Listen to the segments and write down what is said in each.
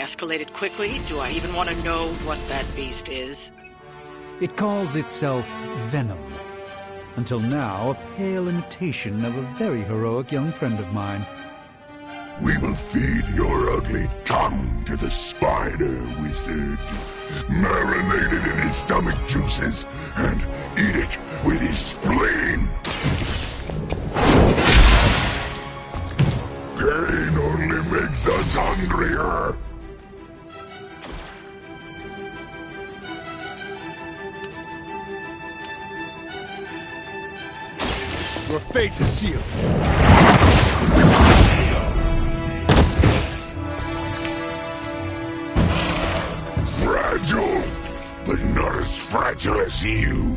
escalated quickly. Do I even want to know what that beast is? It calls itself Venom. Until now, a pale imitation of a very heroic young friend of mine. We will feed your ugly tongue to the spider wizard, marinate it in his stomach juices, and eat it with his spleen. Pain only makes us hungrier. Your fate is sealed. Fragile, but not as fragile as you.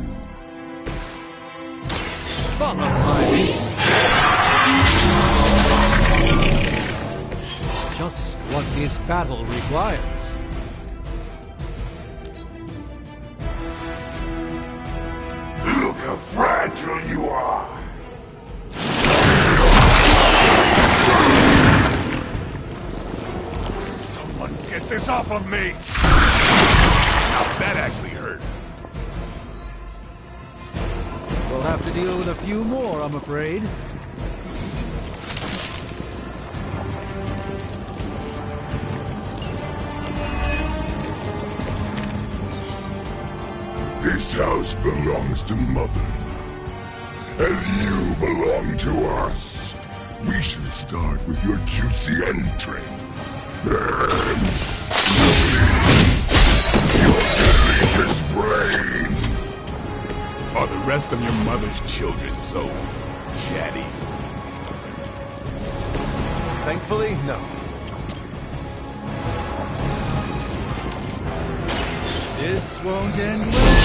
Follow my lead. Just what this battle requires. Look how fragile you are. Someone get this off of me! Now that actually hurt. We'll have to deal with a few more, I'm afraid. This house belongs to Mother, as you belong to us. We should start with your juicy entrails, then your delicious brains. Are the rest of your mother's children so chatty? Thankfully, no. This won't end well.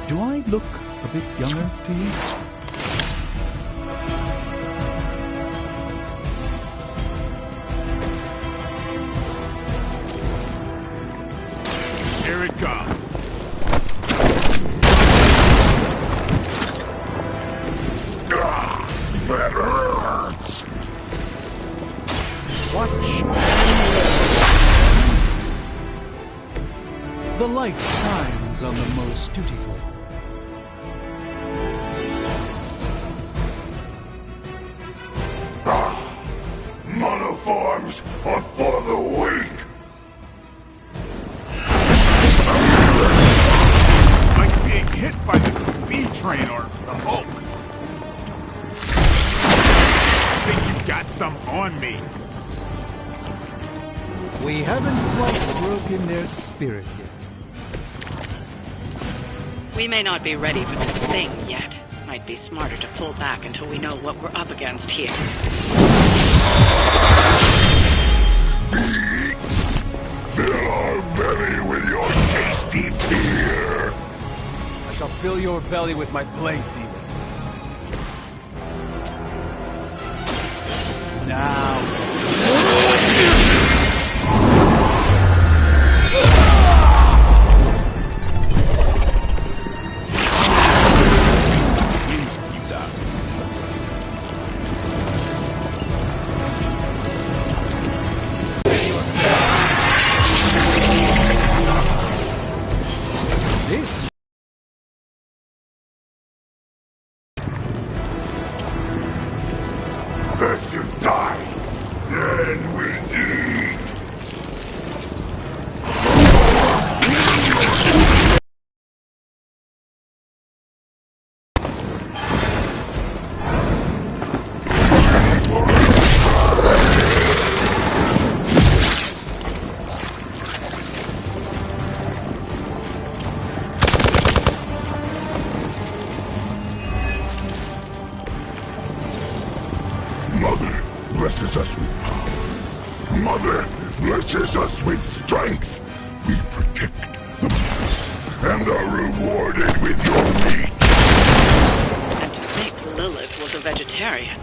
Do I look a bit younger to you? Here it comes. That hurts! Watch and learn. The light shines on the most dutiful. Monoforms are for the weak! Like being hit by the B-Train or the Hulk. I think you got some on me. We haven't quite broken their spirit yet. We may not be ready for this thing yet. Might be smarter to pull back until we know what we're up against here. Fill our belly with your tasty fear! I shall fill your belly with my blade, demon. Now. This First you die, then we eat! Mother blesses us with power. Mother blesses us with strength. We protect the mother and are rewarded with your meat. And to think Lilith was a vegetarian.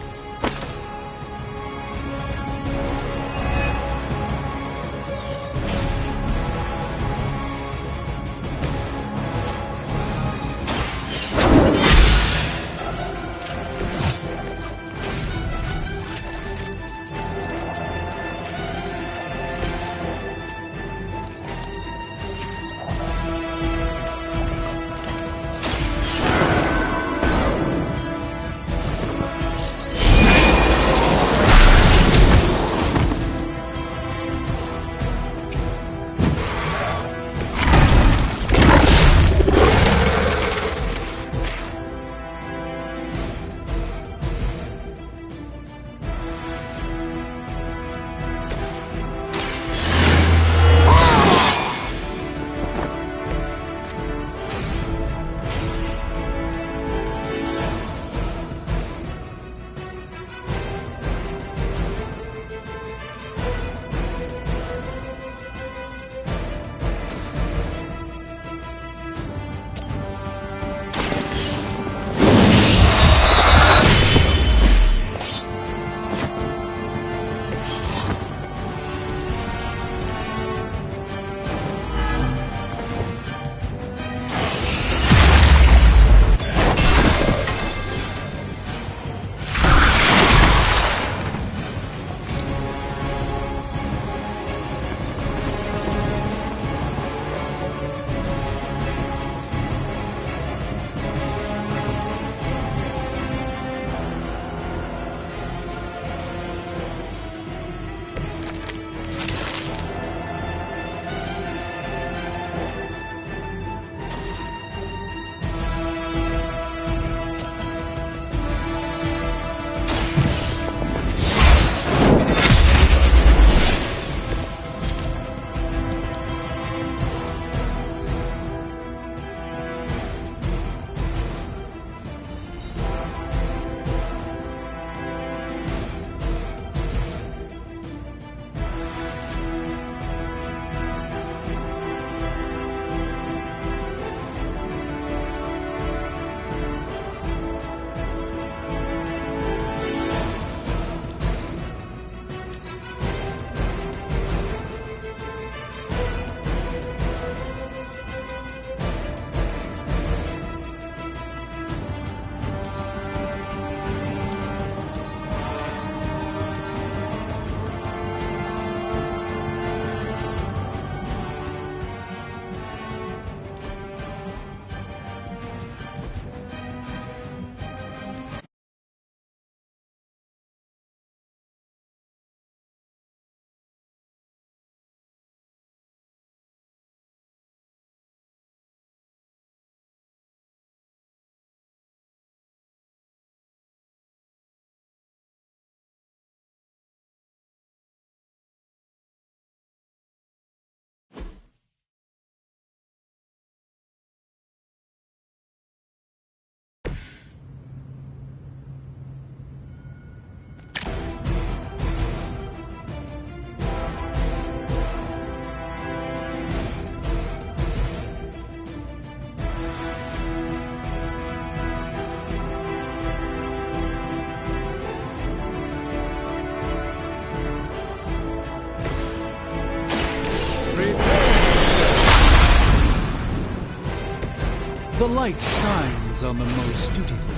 The light shines on the most dutiful.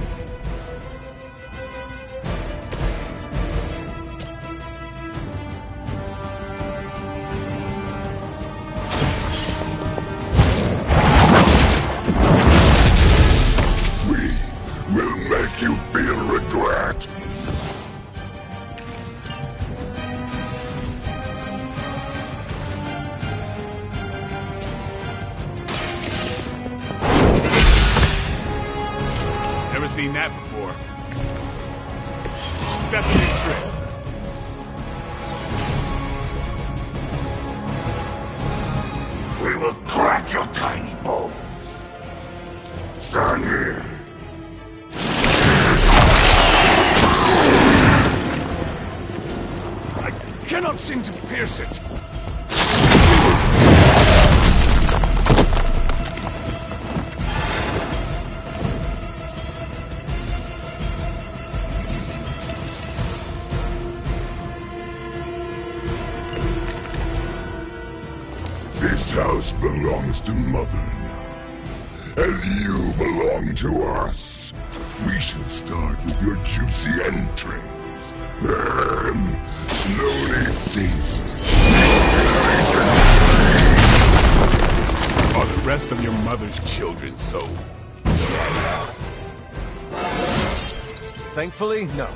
Will make you feel regret. Never seen that before. That's a new trick. We will crack your tiny bones. Stand here. I cannot seem to pierce it. This house belongs to Mother now, as you belong to us. We shall start with your juicy entrails, then slowly sink. Are the rest of your mother's children so? Thankfully, no.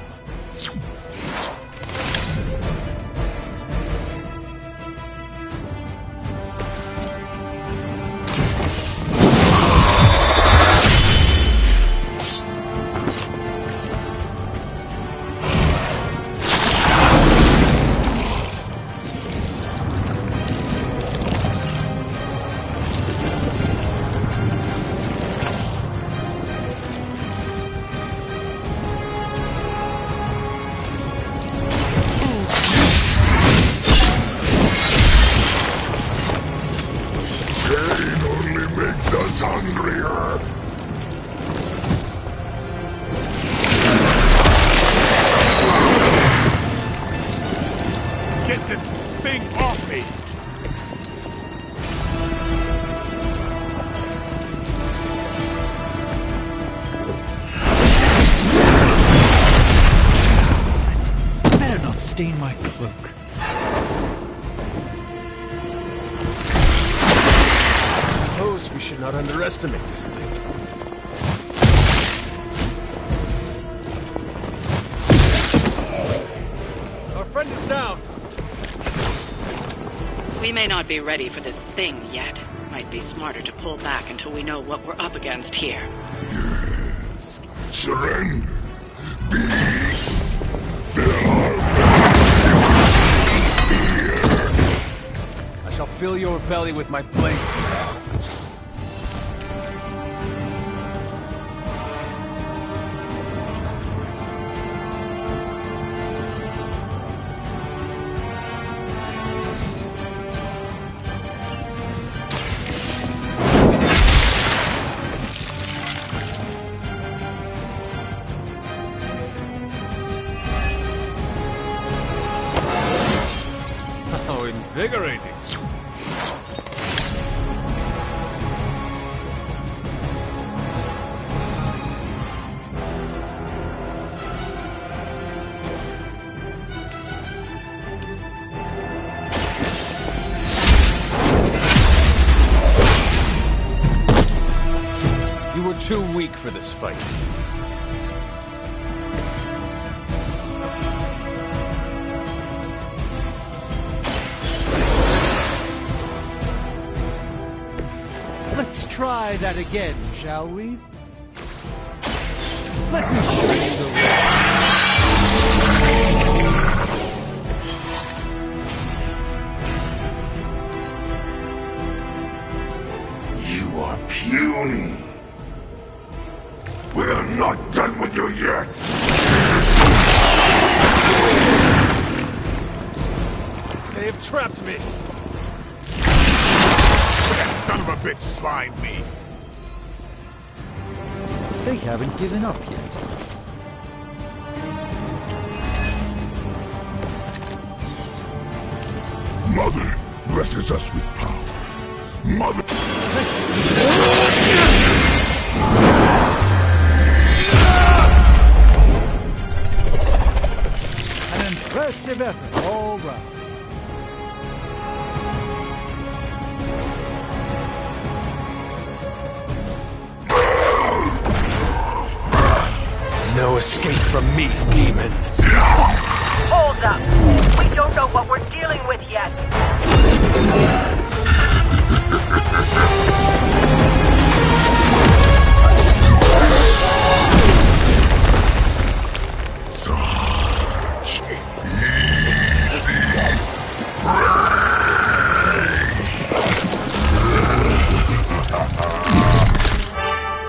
Pain only makes us hungrier. Get this thing off me! Better not stain my cloak. Suppose we should not underestimate this thing. Our friend is down. We may not be ready for this thing yet. Might be smarter to pull back until we know what we're up against here. Yes. Surrender. Be. Fill our fear. I shall fill your belly with my blade. How invigorating. You were too weak for this fight. Let's try that again, shall we? Let me show you the way. You are puny. We're not done with you yet. They have trapped me. That son of a bitch slimed me. They haven't given up yet. Mother blesses us with power. Mother. Let's impressive effort all round. No escape from me, demon. Hold up. We don't know what we're dealing with yet. Such easy prey.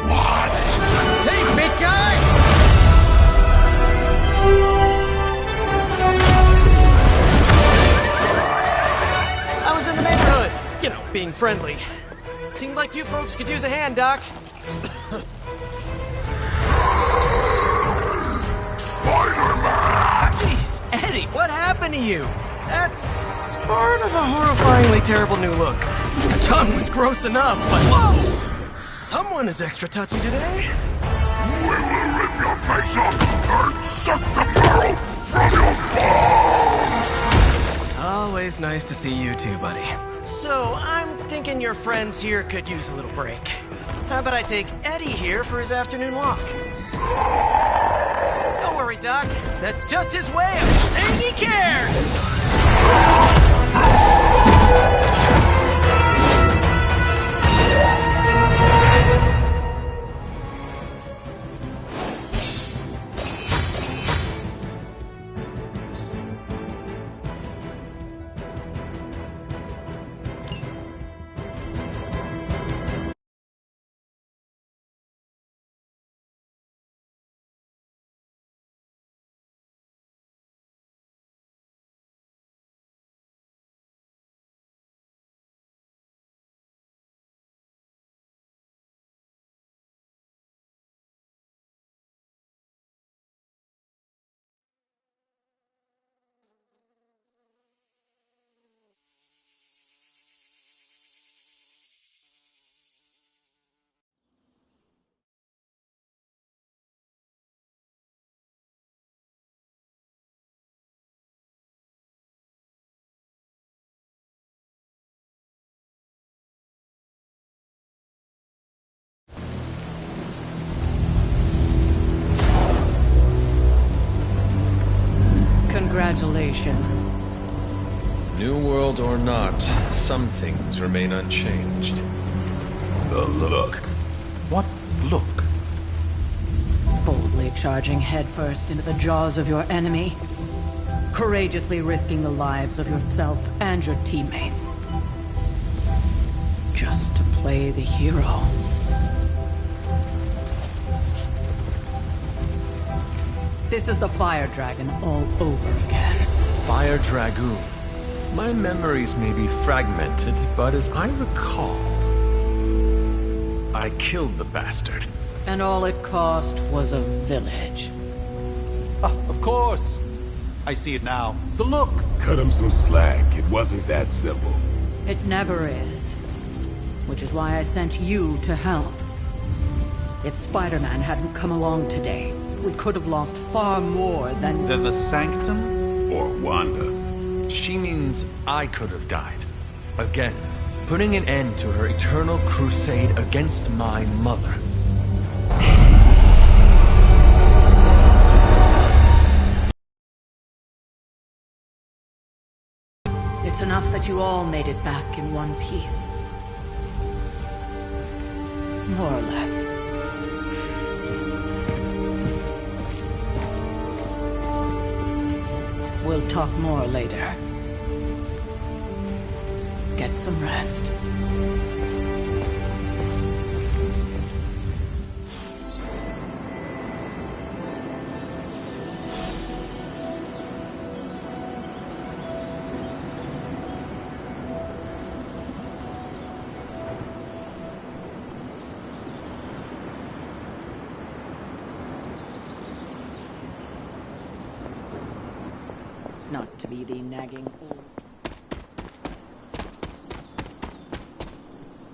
What? Hey, big guy! I was in the neighborhood. You know, being friendly. Seemed like you folks could use a hand, Doc. Spider-Man! Jeez, Eddie, what happened to you? That's part of a horrifyingly terrible new look. The tongue was gross enough, but whoa! Someone is extra touchy today. We will rip your face off and suck the marrow from your bones! Always nice to see you too, buddy. So, I'm thinking your friends here could use a little break. How about I take Eddie here for his afternoon walk? Don't worry, Doc. That's just his way of saying he cares! Congratulations. New world or not, some things remain unchanged. The look. What look? Boldly charging headfirst into the jaws of your enemy. Courageously risking the lives of yourself and your teammates. Just to play the hero. This is the Fire Dragon all over again. Fire Dragoon. My memories may be fragmented, but as I recall, I killed the bastard. And all it cost was a village. Ah, of course. I see it now. The look. Cut him some slack. It wasn't that simple. It never is. Which is why I sent you to help. If Spider-Man hadn't come along today, we could have lost far more than... Then the Sanctum? Or Wanda. She means I could have died. Again, putting an end to her eternal crusade against my mother. It's enough that you all made it back in one piece. More or less. We'll talk more later. Get some rest. Not to be the nagging old...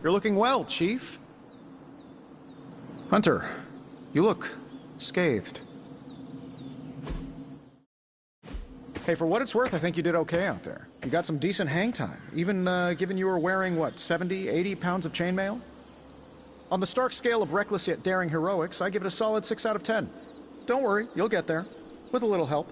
You're looking well, Chief. Hunter, you look scathed. Hey, for what it's worth, I think you did okay out there. You got some decent hang time, even given you were wearing, what, 70, 80 pounds of chainmail? On the Stark scale of reckless yet daring heroics, I give it a solid 6 out of 10. Don't worry, you'll get there. With a little help.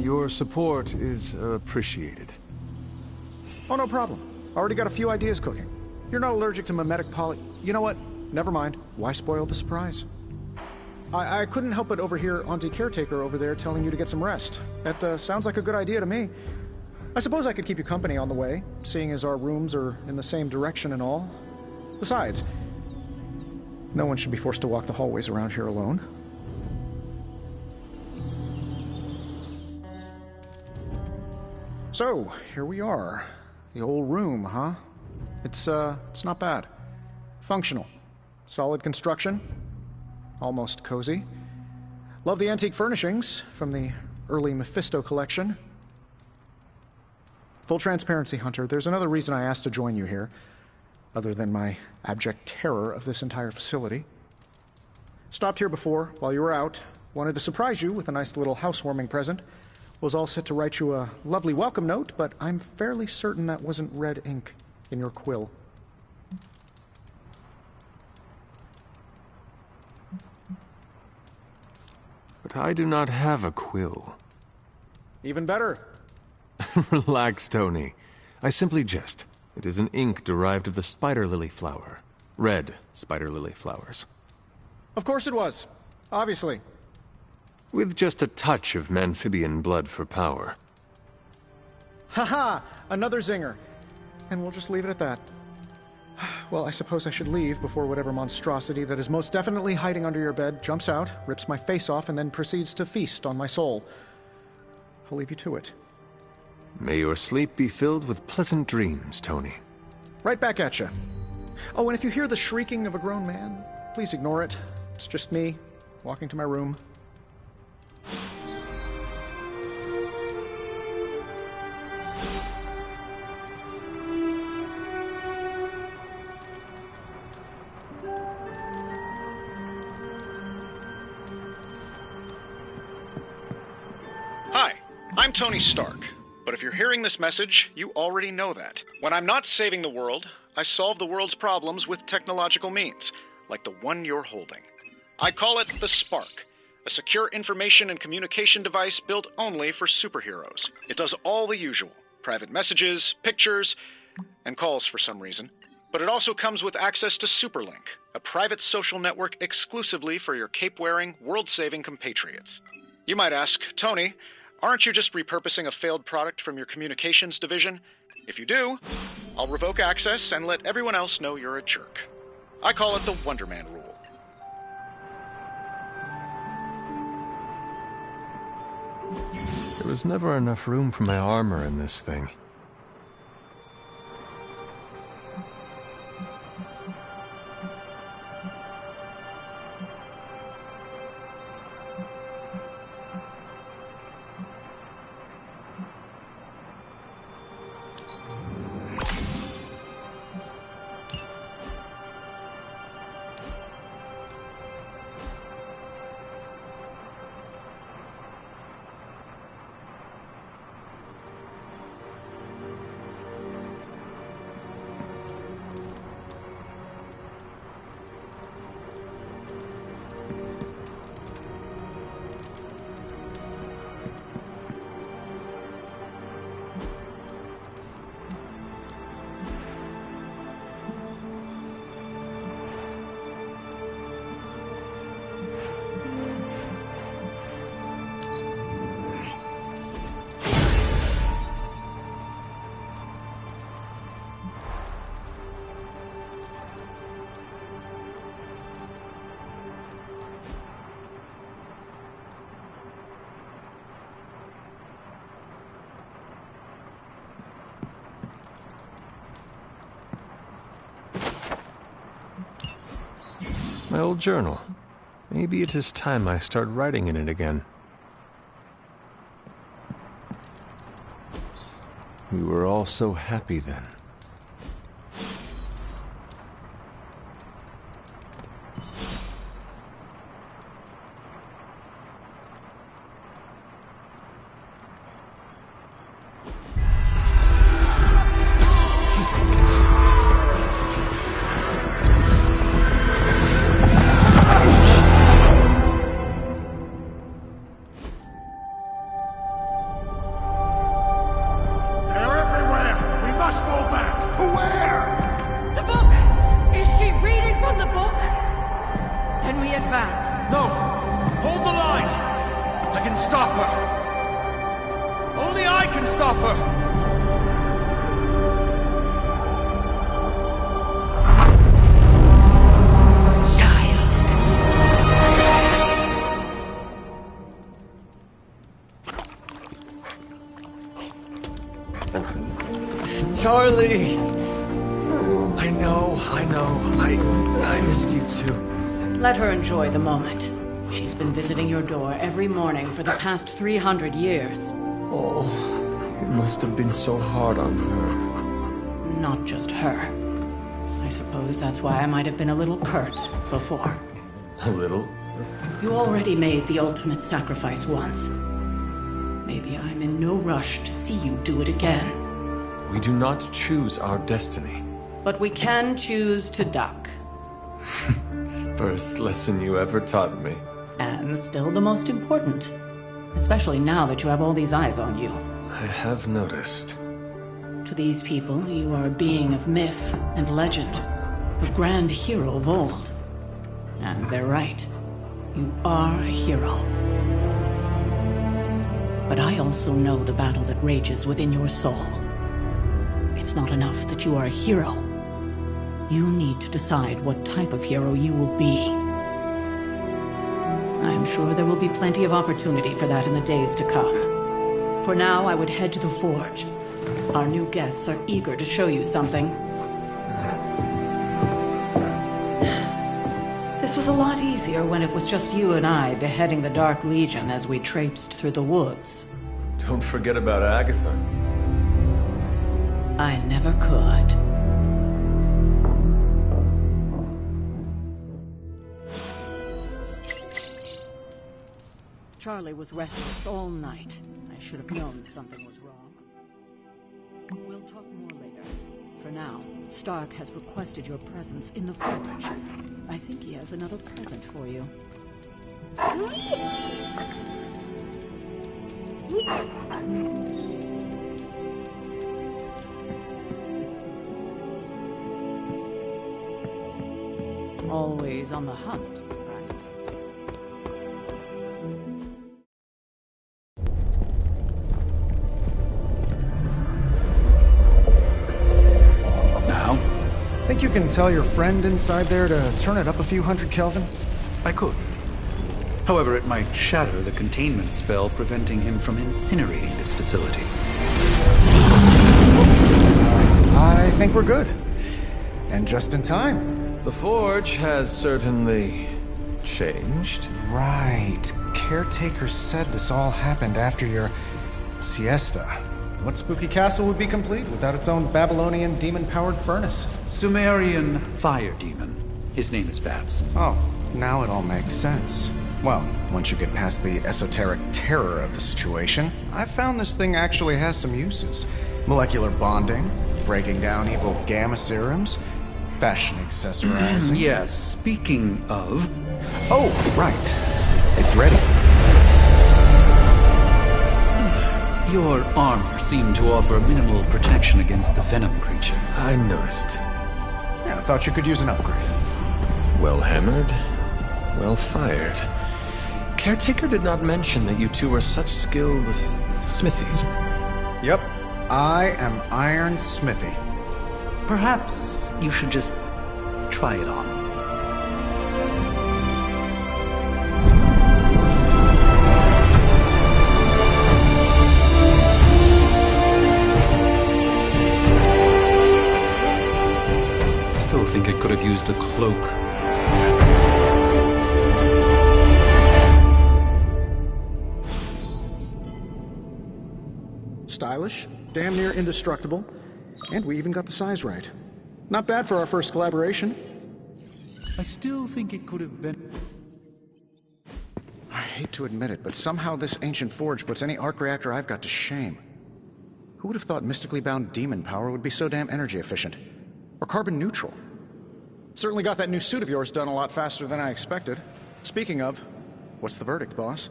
Your support is appreciated. Oh, no problem. Already got a few ideas cooking. You're not allergic to mimetic poly... You know what? Never mind. Why spoil the surprise? I couldn't help but overhear Auntie Caretaker over there telling you to get some rest. That sounds like a good idea to me. I suppose I could keep you company on the way, seeing as our rooms are in the same direction and all. Besides, no one should be forced to walk the hallways around here alone. So, here we are. The old room, huh? It's not bad. Functional. Solid construction. Almost cozy. Love the antique furnishings from the early Mephisto collection. Full transparency, Hunter, there's another reason I asked to join you here, other than my abject terror of this entire facility. Stopped here before, while you were out. Wanted to surprise you with a nice little housewarming present. Was all set to write you a lovely welcome note, but I'm fairly certain that wasn't red ink in your quill. But I do not have a quill. Even better. Relax, Tony. I simply jest. It is an ink derived of the spider lily flower. Red spider lily flowers. Of course it was. Obviously. With just a touch of amphibian blood for power. Haha! Another zinger. And we'll just leave it at that. Well, I suppose I should leave before whatever monstrosity that is most definitely hiding under your bed jumps out, rips my face off, and then proceeds to feast on my soul. I'll leave you to it. May your sleep be filled with pleasant dreams, Tony. Right back at you. Oh, and if you hear the shrieking of a grown man, please ignore it. It's just me, walking to my room. Hi, I'm Tony Stark. But if you're hearing this message, you already know that. When I'm not saving the world, I solve the world's problems with technological means, like the one you're holding. I call it the Spark, a secure information and communication device built only for superheroes. It does all the usual, private messages, pictures, and calls for some reason. But it also comes with access to Superlink, a private social network exclusively for your cape-wearing, world-saving compatriots. You might ask, Tony, aren't you just repurposing a failed product from your communications division? If you do, I'll revoke access and let everyone else know you're a jerk. I call it the Wonder Man rule. There was never enough room for my armor in this thing. My old journal. Maybe it is time I start writing in it again. We were all so happy then. Charlie! I know. I missed you too. Let her enjoy the moment. She's been visiting your door every morning for the past 300 years. Oh, it must have been so hard on her. Not just her. I suppose that's why I might have been a little curt before. A little? You already made the ultimate sacrifice once. Maybe I'm in no rush to see you do it again. We do not choose our destiny. But we can choose to duck. First lesson you ever taught me. And still the most important. Especially now that you have all these eyes on you. I have noticed. To these people, you are a being of myth and legend. A grand hero of old. And they're right. You are a hero. But I also know the battle that rages within your soul. It's not enough that you are a hero. You need to decide what type of hero you will be. I'm sure there will be plenty of opportunity for that in the days to come. For now, I would head to the forge. Our new guests are eager to show you something. This was a lot easier when it was just you and I beheading the Dark Legion as we traipsed through the woods. Don't forget about Agatha. I never could. Charlie was restless all night. I should have known something was wrong. We'll talk more later. For now, Stark has requested your presence in the forge. I think he has another present for you. Always on the hunt, right? Now? Think you can tell your friend inside there to turn it up a few hundred Kelvin? I could. However, it might shatter the containment spell preventing him from incinerating this facility. I think we're good. And just in time. The forge has certainly changed. Right. Caretaker said this all happened after your siesta. What spooky castle would be complete without its own Babylonian demon-powered furnace? Sumerian fire demon. His name is Babs. Oh, now it all makes sense. Well, once you get past the esoteric terror of the situation, I've found this thing actually has some uses. Molecular bonding, breaking down evil gamma serums, fashion accessorizing. Yes, speaking of... Oh, right. It's ready. Your armor seemed to offer minimal protection against the venom creature. I noticed. Yeah, I thought you could use an upgrade. Well hammered, well fired. Caretaker did not mention that you two were such skilled smithies. Yep, I am Iron Smithy. Perhaps you should just try it on. Still think it could have used a cloak. stylish, damn near indestructible, and we even got the size right. Not bad for our first collaboration. I still think it could have been... I hate to admit it, but somehow this ancient forge puts any arc reactor I've got to shame. Who would have thought mystically bound demon power would be so damn energy efficient? Or carbon neutral? Certainly got that new suit of yours done a lot faster than I expected. Speaking of, what's the verdict, boss?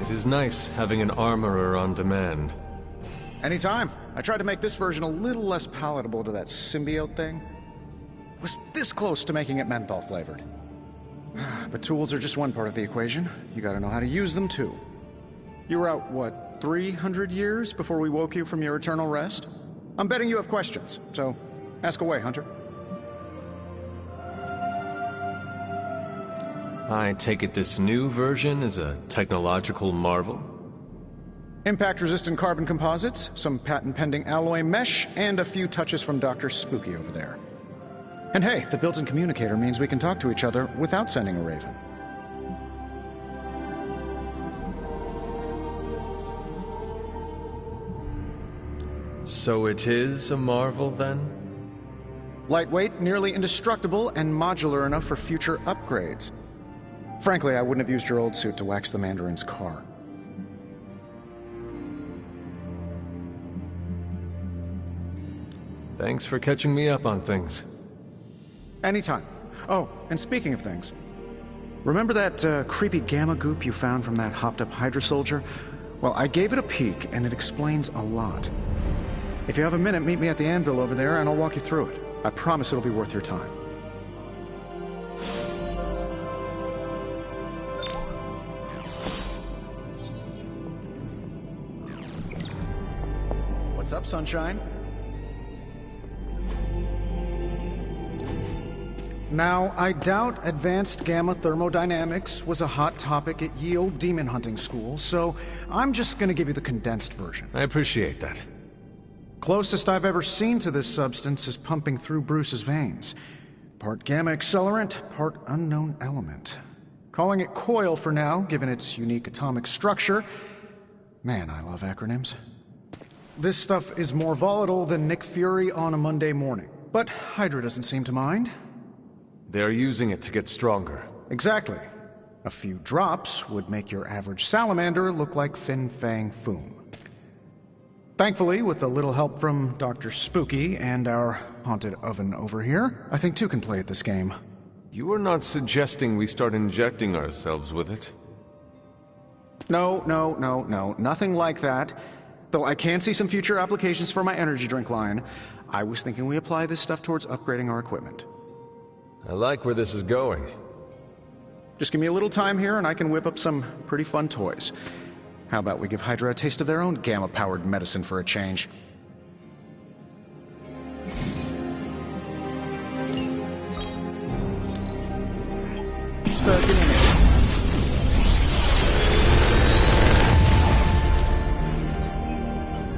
It is nice having an armorer on demand. Anytime. I tried to make this version a little less palatable to that symbiote thing. Was this close to making it menthol flavored. But tools are just one part of the equation. You gotta know how to use them too. You were out, what, 300 years before we woke you from your eternal rest? I'm betting you have questions, so ask away, Hunter. I take it this new version is a technological marvel? Impact-resistant carbon composites, some patent-pending alloy mesh, and a few touches from Dr. Spooky over there. And hey, the built-in communicator means we can talk to each other without sending a raven. So it is a marvel, then? Lightweight, nearly indestructible, and modular enough for future upgrades. Frankly, I wouldn't have used your old suit to wax the Mandarin's car. Thanks for catching me up on things. Anytime. Oh, and speaking of things, remember that creepy gamma goop you found from that hopped-up Hydra soldier? Well, I gave it a peek, and it explains a lot. If you have a minute, meet me at the anvil over there, and I'll walk you through it. I promise it'll be worth your time. What's up, sunshine? Now, I doubt advanced gamma thermodynamics was a hot topic at ye old demon hunting school, so I'm just gonna give you the condensed version. I appreciate that. Closest I've ever seen to this substance is pumping through Bruce's veins. Part gamma accelerant, part unknown element. Calling it coil for now, given its unique atomic structure. Man, I love acronyms. This stuff is more volatile than Nick Fury on a Monday morning. But Hydra doesn't seem to mind. They're using it to get stronger. Exactly. A few drops would make your average salamander look like Fin Fang Foom. Thankfully, with a little help from Dr. Spooky and our haunted oven over here, I think two can play at this game. You are not suggesting we start injecting ourselves with it? No, nothing like that. Though I can see some future applications for my energy drink line. I was thinking we apply this stuff towards upgrading our equipment. I like where this is going. Just give me a little time here and I can whip up some pretty fun toys. How about we give Hydra a taste of their own gamma-powered medicine for a change? Just give me a minute.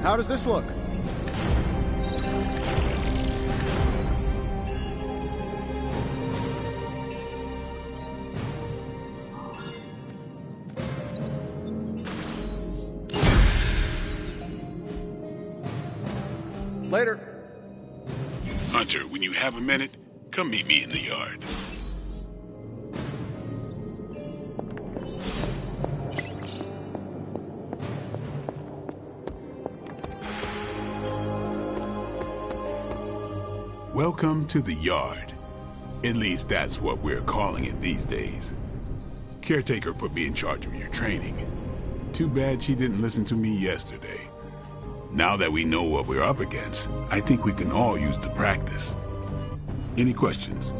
How does this look? Later. Hunter, when you have a minute, come meet me in the yard. Welcome to the yard. At least that's what we're calling it these days. Caretaker put me in charge of your training. Too bad she didn't listen to me yesterday. Now that we know what we're up against, I think we can all use the practice. Any questions?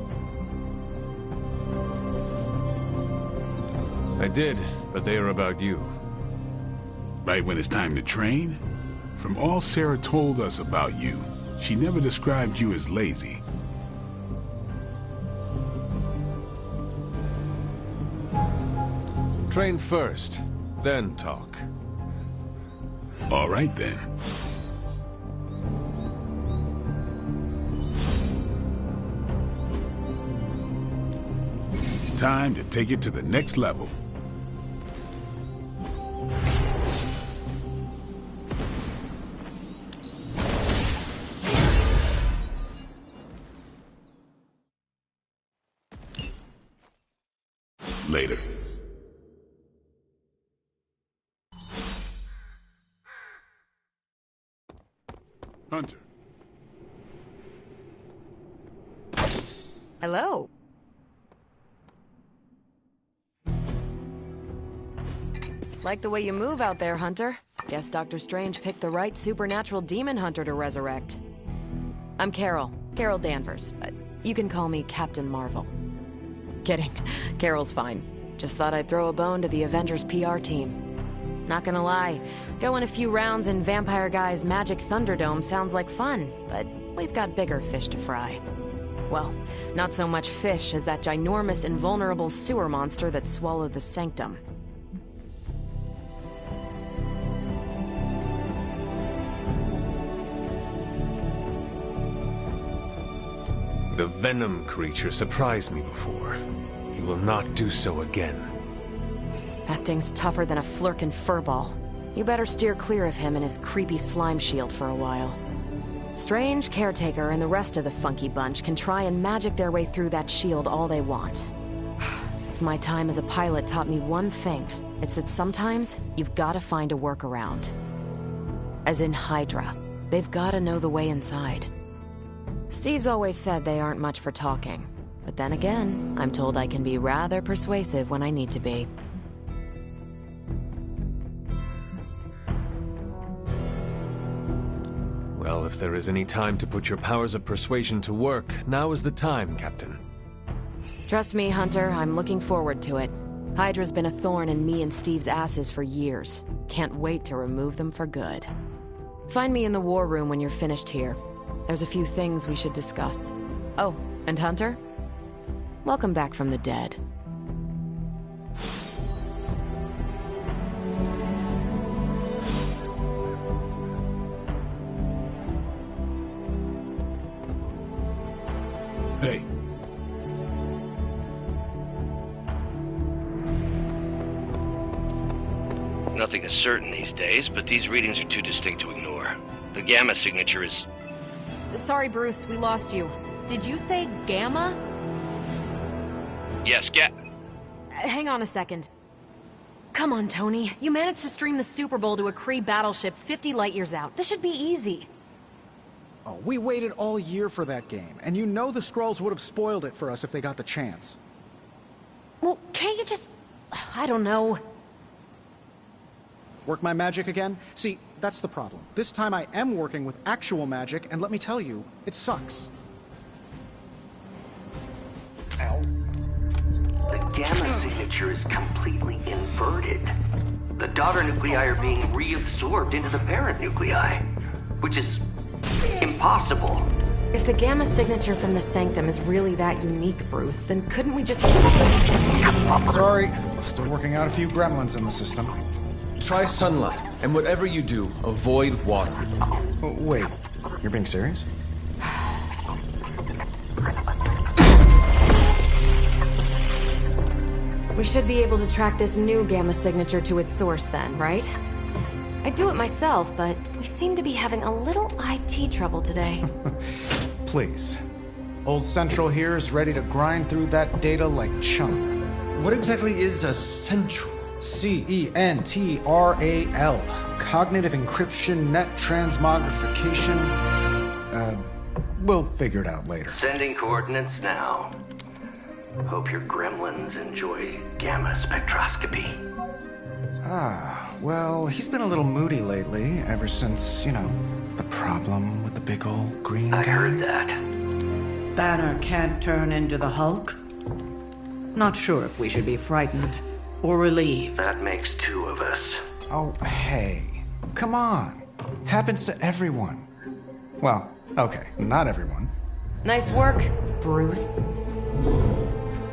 I did, but they are about you. Right when it's time to train? From all Sarah told us about you, she never described you as lazy. Train first, then talk. All right, then. Time to take it to the next level. Later. Hunter. Hello. Like the way you move out there, Hunter. Guess Dr. Strange picked the right supernatural demon hunter to resurrect. I'm Carol Danvers. You can call me Captain Marvel. Kidding. Carol's fine. Just thought I'd throw a bone to the Avengers PR team. Not gonna lie, going a few rounds in Vampire Guy's Magic Thunderdome sounds like fun, but we've got bigger fish to fry. Well, not so much fish as that ginormous invulnerable sewer monster that swallowed the Sanctum. The Venom creature surprised me before. He will not do so again. That thing's tougher than a flirkin' furball. You better steer clear of him and his creepy slime shield for a while. Strange, Caretaker, and the rest of the funky bunch can try and magic their way through that shield all they want. If my time as a pilot taught me one thing, it's that sometimes you've gotta find a workaround. As in Hydra. They've gotta know the way inside. Steve's always said they aren't much for talking. But then again, I'm told I can be rather persuasive when I need to be. Well, if there is any time to put your powers of persuasion to work, now is the time, Captain. Trust me, Hunter, I'm looking forward to it. Hydra's been a thorn in me and Steve's asses for years. Can't wait to remove them for good. Find me in the war room when you're finished here. There's a few things we should discuss. Oh, and Hunter? Welcome back from the dead. Hey. Nothing is certain these days, but these readings are too distinct to ignore. The gamma signature is... Sorry, Bruce, we lost you. Did you say Gamma? Yes, Hang on a second. Come on, Tony. You managed to stream the Super Bowl to a Kree battleship 50 light-years out. This should be easy. Oh, we waited all year for that game, and you know the Skrulls would have spoiled it for us if they got the chance. Well, can't you just... I don't know. Work my magic again? See, that's the problem. This time I am working with actual magic, and let me tell you, it sucks. The gamma signature is completely inverted. The daughter nuclei are being reabsorbed into the parent nuclei, which is impossible. If the gamma signature from the Sanctum is really that unique, Bruce, then couldn't we just... Sorry, still working out a few gremlins in the system. Try sunlight, and whatever you do, avoid water. Wait, you're being serious? We should be able to track this new gamma signature to its source then, right? I'd do it myself, but we seem to be having a little IT trouble today. Please. Old Central here is ready to grind through that data like chum. What exactly is a central? CENTRAL. Cognitive Encryption Net Transmogrification. We'll figure it out later. Sending coordinates now. Hope your gremlins enjoy gamma spectroscopy. Well, he's been a little moody lately, ever since, you know, the problem with the big old green guy. I heard that. Banner can't turn into the Hulk? Not sure if we should be frightened or relieved. That makes two of us. Oh, hey. Come on. Happens to everyone. Well, okay, not everyone. Nice work, Bruce.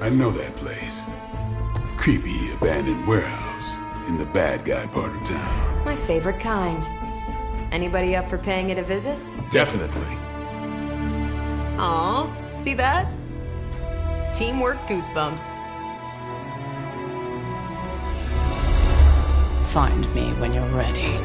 I know that place. creepy abandoned warehouse in the bad guy part of town. My favorite kind. Anybody up for paying it a visit? Definitely. Aw, see that? Teamwork goosebumps. Find me when you're ready.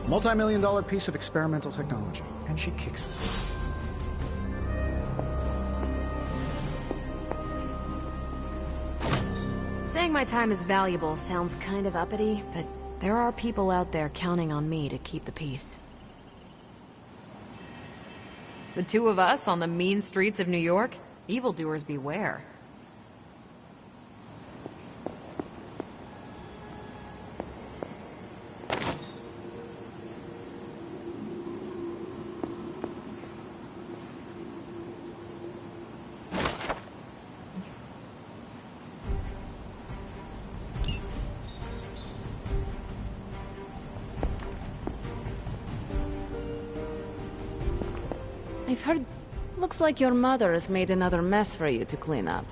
Multi-million-dollar piece of experimental technology, and she kicks it. Saying my time is valuable sounds kind of uppity, but there are people out there counting on me to keep the peace. The two of us on the mean streets of New York? Evildoers beware. I've heard... Looks like your mother has made another mess for you to clean up.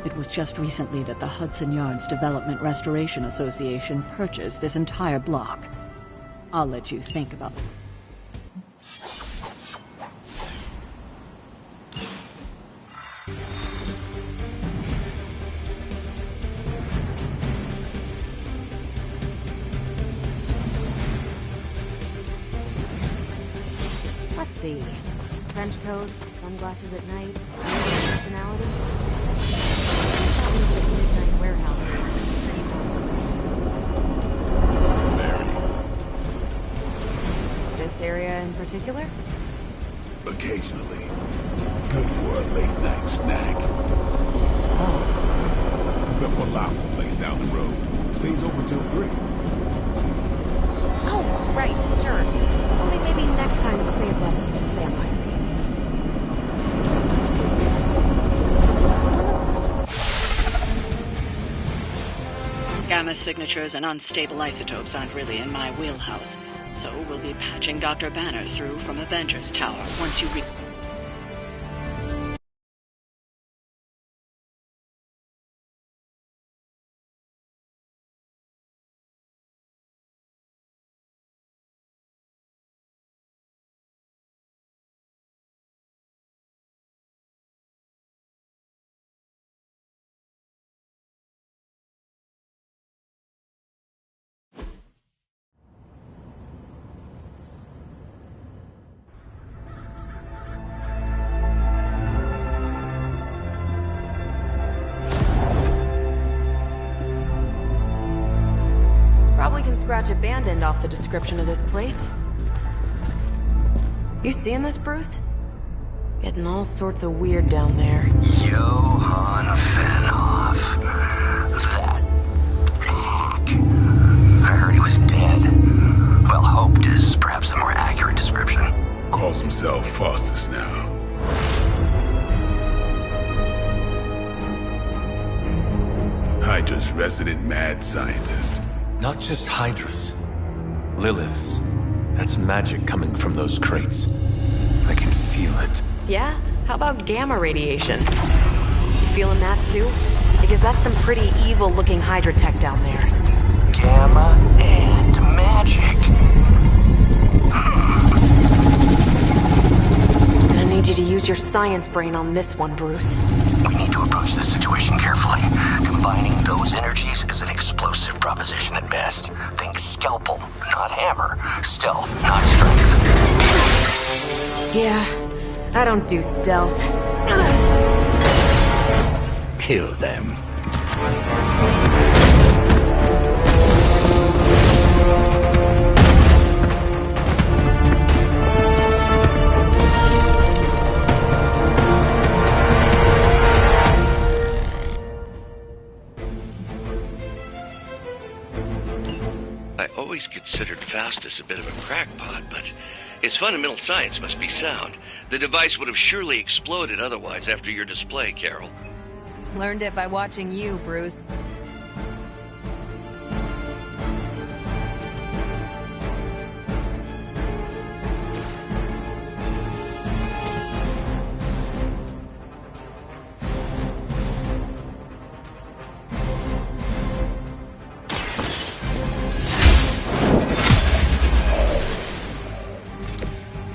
It was just recently that the Hudson Yards Development Restoration Association purchased this entire block. I'll let you think about it. Let's see. Trench coat, sunglasses at night, personality. Midnight warehouse. This area in particular? Occasionally. Good for a late night snack. The falafel place down the road stays open till 3. Oh, right, sure. Only maybe next time say less vampire. Gamma signatures and unstable isotopes aren't really in my wheelhouse, so we'll be patching Dr. Banner through from Avengers Tower once you Probably can scratch abandoned off the description of this place. You seeing this, Bruce? Getting all sorts of weird down there. Johann Fenhoff. That hack. I heard he was dead. Well, hoped is perhaps a more accurate description. Calls himself Faustus now. Hydra's resident mad scientist. Not just Hydras. Liliths. That's magic coming from those crates. I can feel it. Yeah? How about gamma radiation? You feeling that too? Because that's some pretty evil-looking Hydra tech down there. Gamma and magic. Gonna need you to use your science brain on this one, Bruce. We need to approach this situation carefully. Combining those energies is an explosive proposition at best. Think scalpel, not hammer. Stealth, not strength. Yeah, I don't do stealth. Kill them. always considered Faustus a bit of a crackpot, but his fundamental science must be sound. The device would have surely exploded otherwise after your display, Carol. Learned it by watching you, Bruce.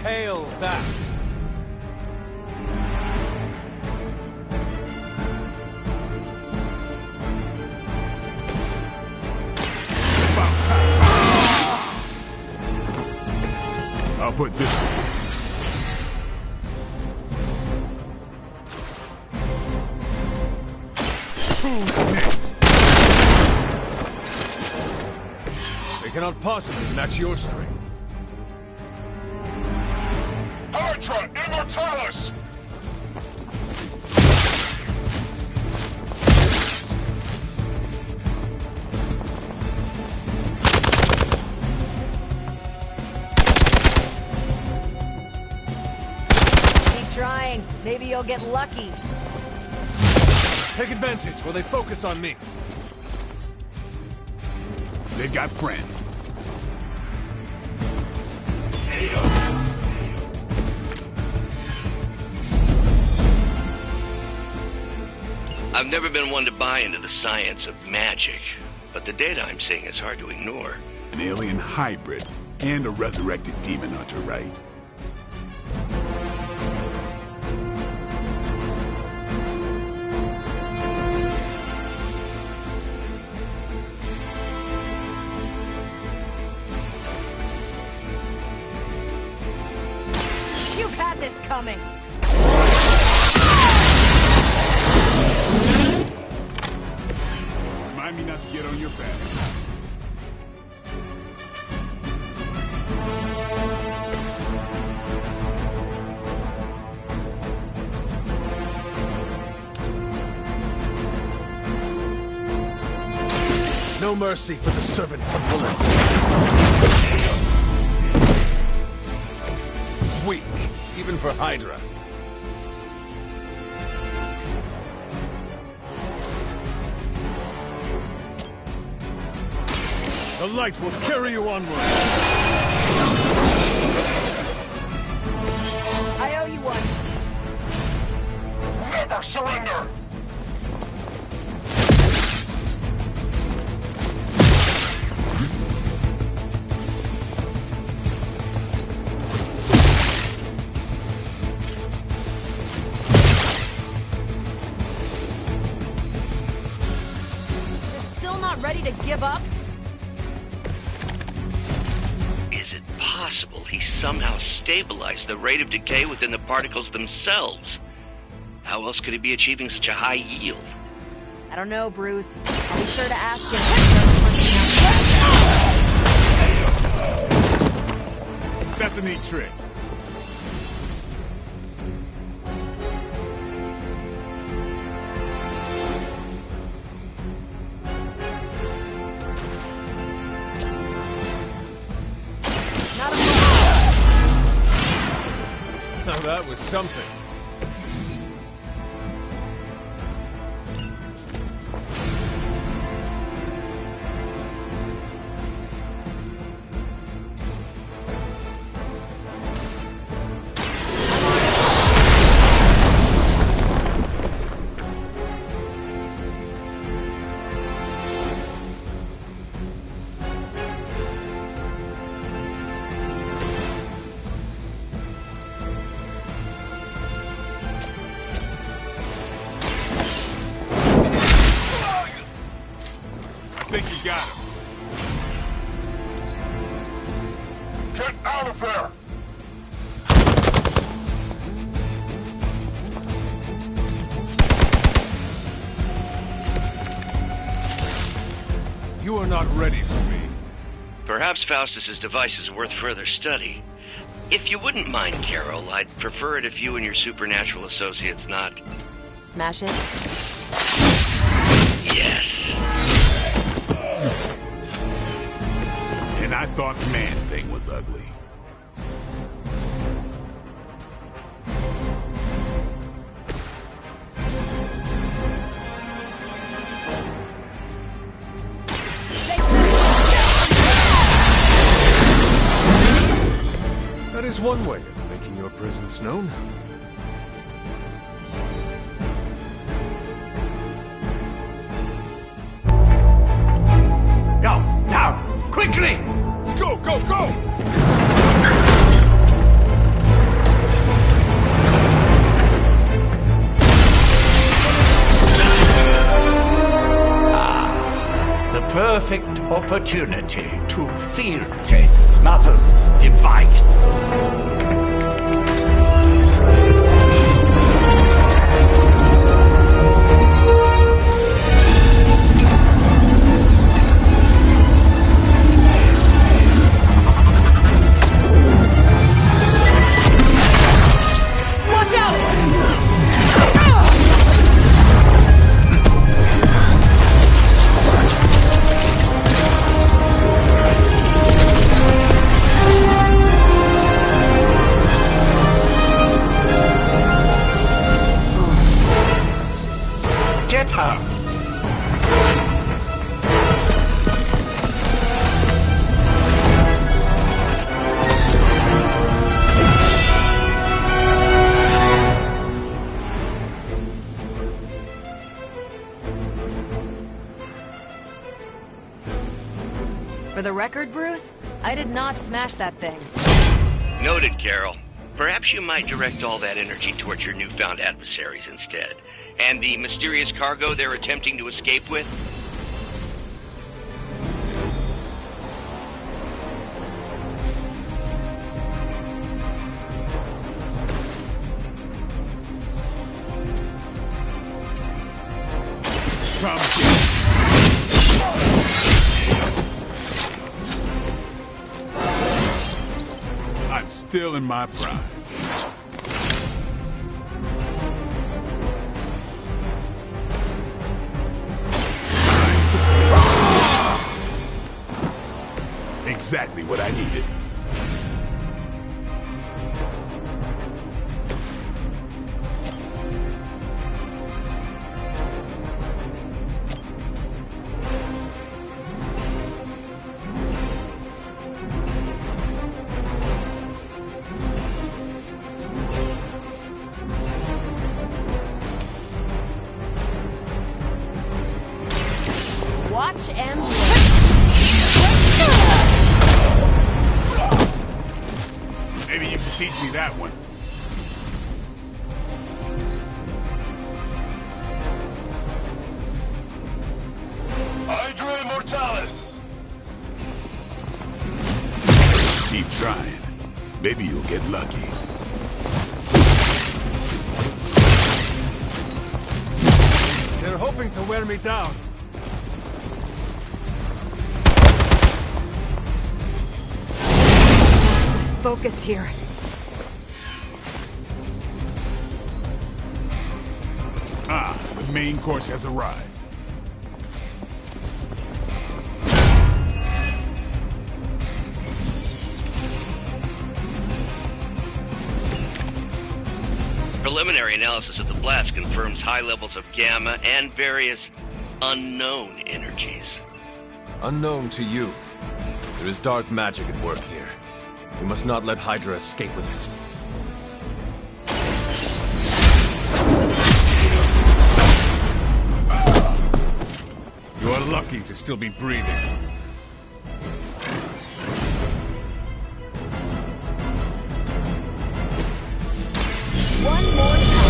Hail that! I'll put this to use. Who's next? They cannot possibly match your strength. Hydra Immortalis! Keep trying. Maybe you'll get lucky. Take advantage while they focus on me. They got friends. I've never been one to buy into the science of magic, but the data I'm seeing is hard to ignore. An alien hybrid and a resurrected demon hunter, right? You've had this coming. Remind me not to get on your back. No mercy for the servants of Lilith. It's weak, even for Hydra. The light will carry you onward. I owe you one. Never surrender! You're still not ready to give up? Is it possible he somehow stabilized the rate of decay within the particles themselves? How else could he be achieving such a high yield? I don't know, Bruce. I'll be sure to ask him. That's a neat trick. Now that was something. I think you got him. Get out of there! You are not ready for me. Perhaps Faustus's device is worth further study. If you wouldn't mind, Carol, I'd prefer it if you and your supernatural associates not... Smash it? Yes. And And I thought Man-Thing was ugly. That is one way of making your presence known. Go! Now! Quickly! Let's go, go, go! The perfect opportunity to field test Mother's device. Watch out! Get her! For the record, Bruce, I did not smash that thing. Noted, Carol. Perhaps you might direct all that energy towards your newfound adversaries instead. And the mysterious cargo they're attempting to escape with? I'm still in my prime. Exactly what I needed. Watch and Maybe you should teach me that one. Hydra Immortalis! Keep trying. Maybe you'll get lucky. They're hoping to wear me down. focus here. Ah, the main course has arrived. Preliminary analysis of the blast confirms high levels of gamma and various unknown energies. Unknown to you. There is dark magic at work here. We must not let Hydra escape with it. You are lucky to still be breathing. One more time.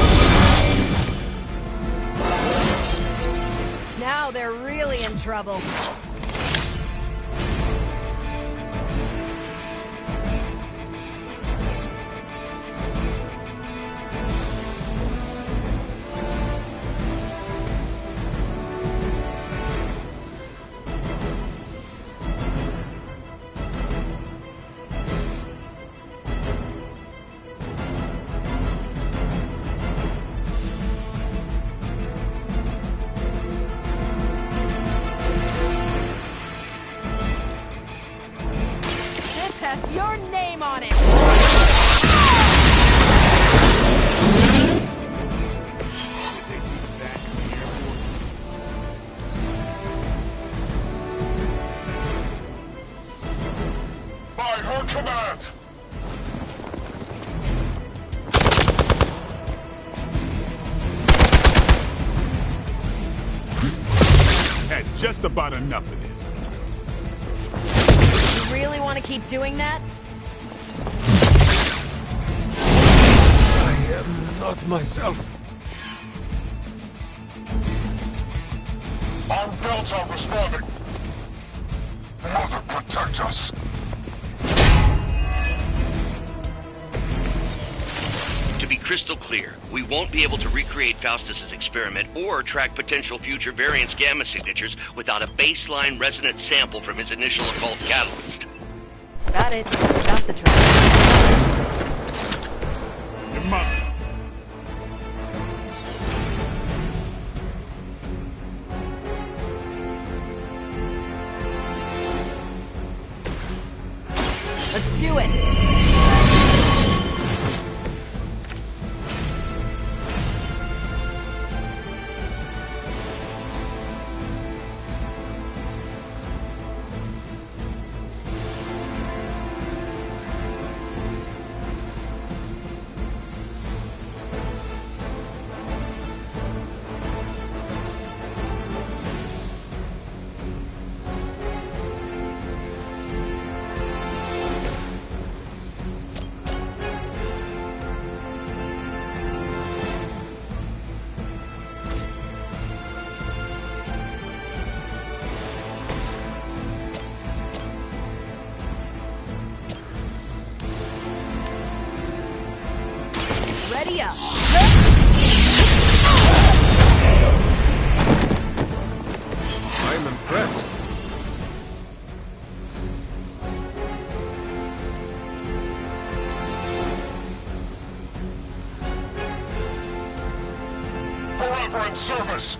Now they're really in trouble. command! Had just about enough of this. You really want to keep doing that? I am not myself. On Delta responding. Mother, protect us. To be crystal clear, we won't be able to recreate Faustus's experiment or track potential future variance gamma signatures without a baseline resonant sample from his initial occult catalyst. Got it. Got the track. Your mother. Let's do it! Ready up. I'm impressed. Forever in service.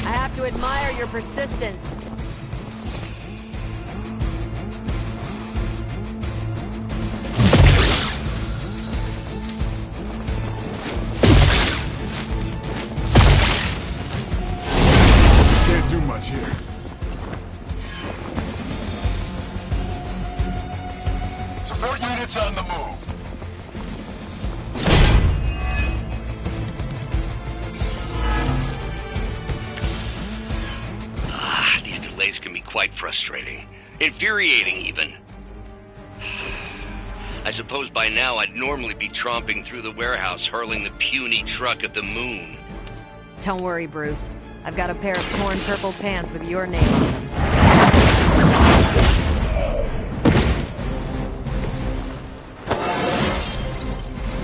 I have to admire your persistence. Can't do much here. Support units on the move. These delays can be quite frustrating. Infuriating, even. I suppose by now I'd normally be tromping through the warehouse hurling the puny truck at the moon. Don't worry, Bruce. I've got a pair of torn purple pants with your name on them.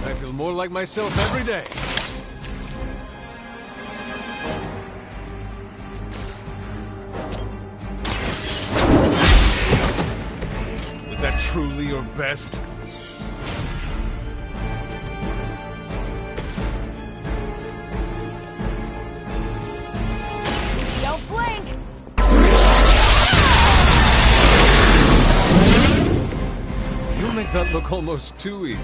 I feel more like myself every day. Was that truly your best? Don't blink! You make that look almost too easy.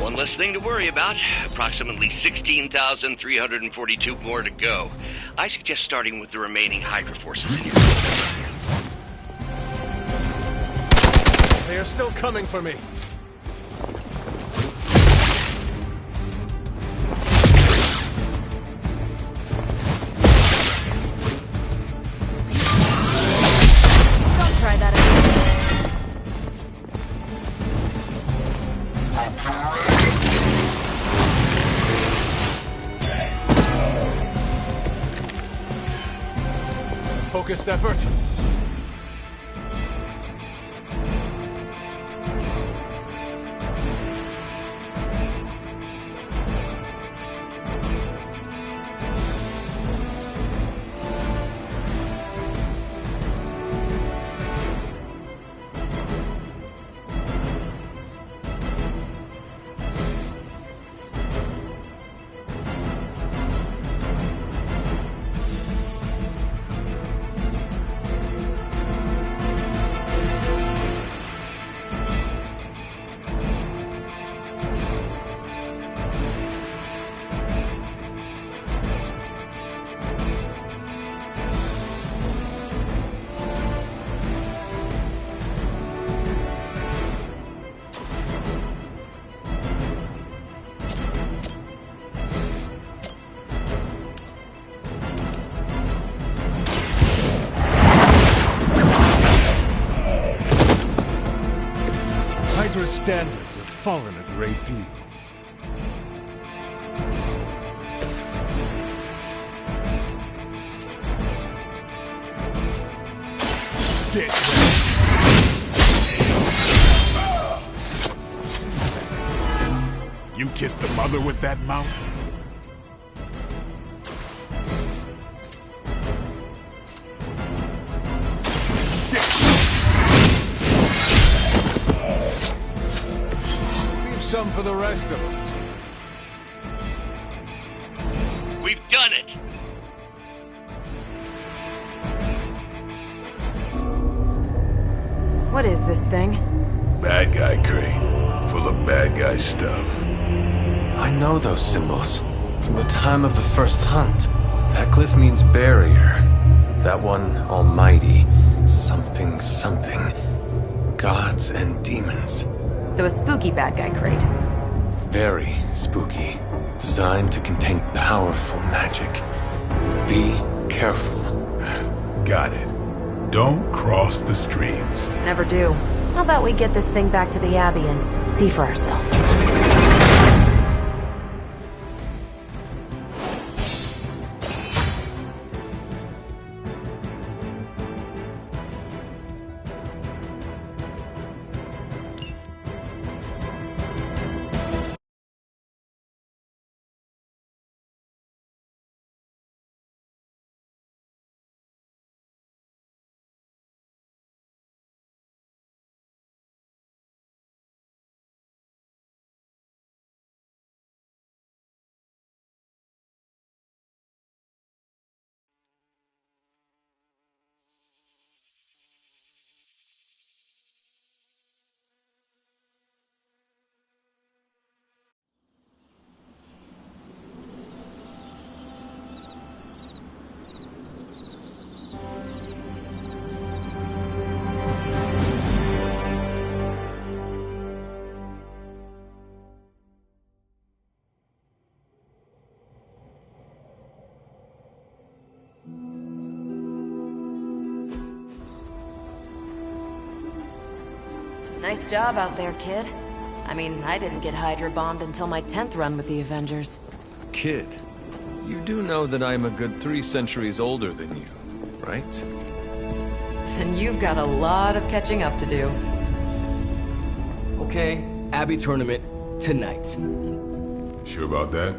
One less thing to worry about. Approximately 16,342 more to go. I suggest starting with the remaining Hydra forces in your... They are still coming for me. Don't try that again. Focused effort. Hydra's standards have fallen a great deal. Get ready. You kissed the mother with that mouth? Leave some for the rest of us. We've done it! What is this thing? Bad guy crate, full of bad guy stuff. I know those symbols from the time of the first hunt. That glyph means barrier. That one, almighty. Something, something. Gods and demons. So a spooky bad guy crate. Very spooky. Designed to contain powerful magic. Be careful. Got it. Don't cross the streams. Never do. How about we get this thing back to the Abbey and see for ourselves? Nice job out there, kid. I mean, I didn't get Hydra bombed until my 10th run with the Avengers. Kid, you do know that I'm a good 3 centuries older than you, right? Then you've got a lot of catching up to do. Okay, Abbey tournament tonight. Sure about that?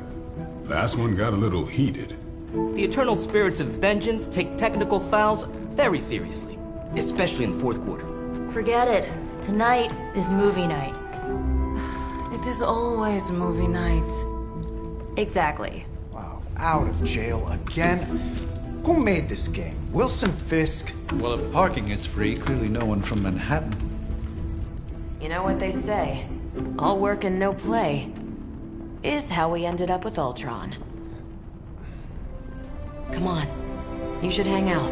Last one got a little heated. The Eternal Spirits of Vengeance take technical fouls very seriously, especially in the fourth quarter. Forget it. Tonight is movie night. It is always movie night. Exactly. Wow, out of jail again? Who made this game? Wilson Fisk? Well, if parking is free, clearly no one from Manhattan. You know what they say? All work and no play is how we ended up with Ultron. Come on. You should hang out.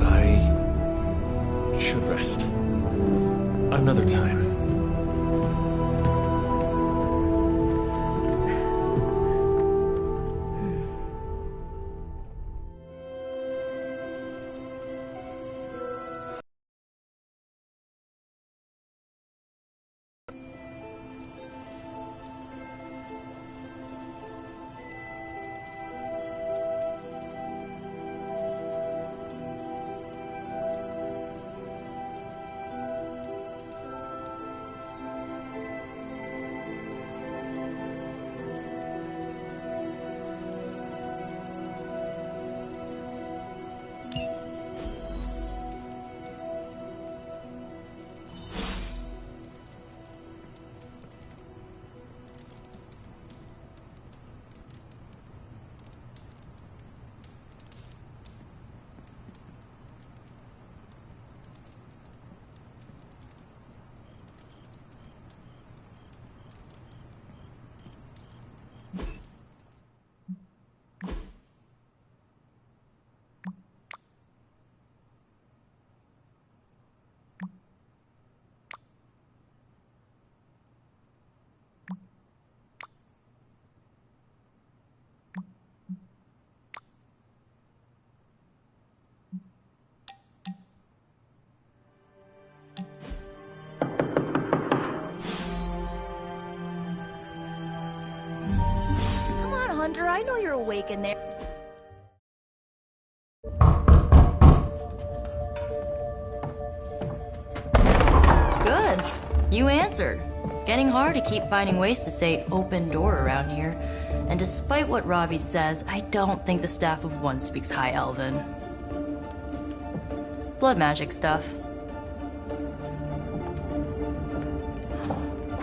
I should rest. Another time. awake in there. Good. You answered. Getting hard to keep finding ways to say open door around here. And despite what Robbie says, I don't think the staff of one speaks High Elven. Blood magic stuff.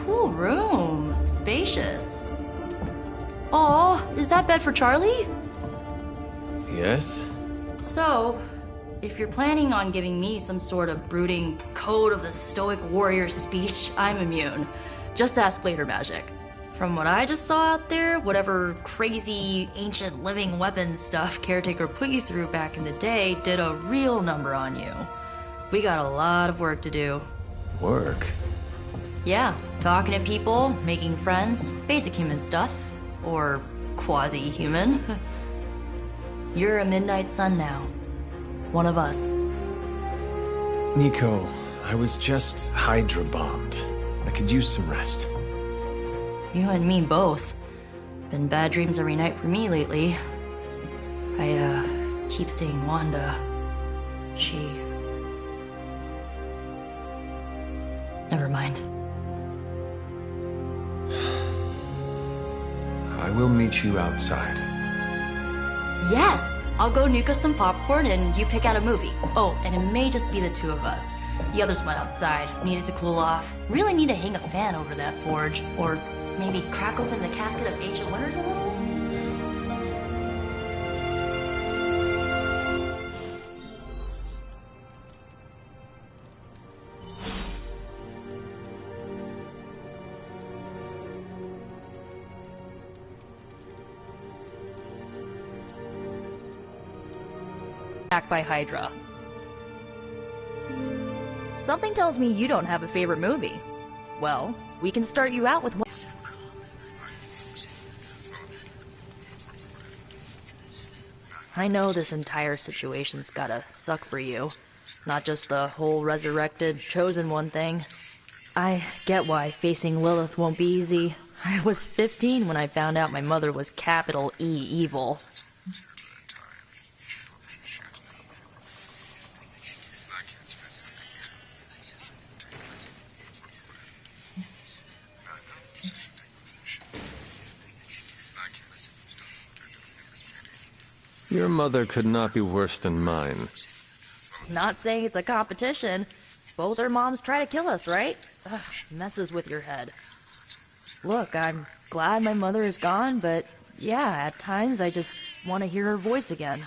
Cool room. Spacious. Aw, is that bed for Charlie? Yes? So, if you're planning on giving me some sort of brooding code of the stoic warrior speech, I'm immune. Just ask later, Magic. From what I just saw out there, whatever crazy ancient living weapons stuff Caretaker put you through back in the day did a real number on you. We got a lot of work to do. Work? Yeah, talking to people, making friends, basic human stuff. Or quasi-human. You're a Midnight Sun now. One of us. Nico, I was just Hydra bombed. I could use some rest. You and me both. Been bad dreams every night for me lately. I, keep seeing Wanda. She... Never mind. I will meet you outside. Yes! I'll go nuke us some popcorn and you pick out a movie. Oh, and it may just be the two of us. The others went outside, needed to cool off. Really need to hang a fan over that forge. Or maybe crack open the casket of ancient wonders a little? Back by Hydra. Something tells me you don't have a favorite movie. Well, we can start you out with one. I know this entire situation's gotta suck for you. Not just the whole resurrected, chosen one thing. I get why facing Lilith won't be easy. I was 15 when I found out my mother was capital E evil. Your mother could not be worse than mine. Not saying it's a competition. Both our moms try to kill us, right? Ugh, messes with your head. Look, I'm glad my mother is gone, but yeah, at times I just want to hear her voice again.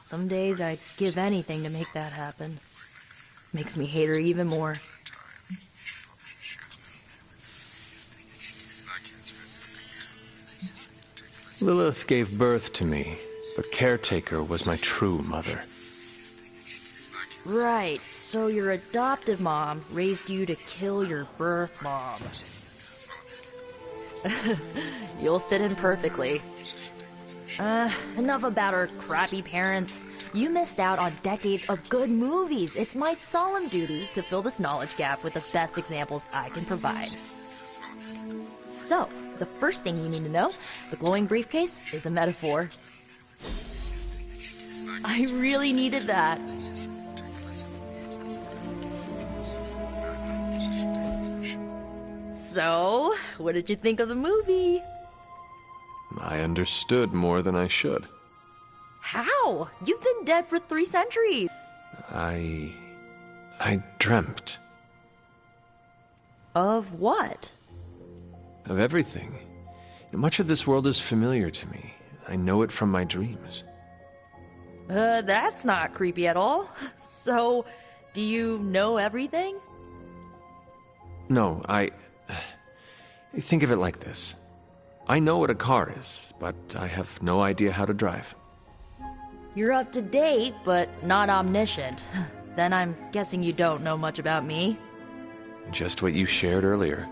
Some days I'd give anything to make that happen. Makes me hate her even more. Lilith gave birth to me, but Caretaker was my true mother. Right, so your adoptive mom raised you to kill your birth mom. You'll fit in perfectly. Enough about our crappy parents. You missed out on decades of good movies. It's my solemn duty to fill this knowledge gap with the best examples I can provide. So, the first thing you need to know, the glowing briefcase is a metaphor. I really needed that. So, what did you think of the movie? I understood more than I should. How? You've been dead for 3 centuries. I dreamt. Of what? Of everything. Much of this world is familiar to me. I know it from my dreams. That's not creepy at all. So, do you know everything? No, think of it like this. I know what a car is, but I have no idea how to drive. You're up to date, but not omniscient. Then I'm guessing you don't know much about me. Just what you shared earlier.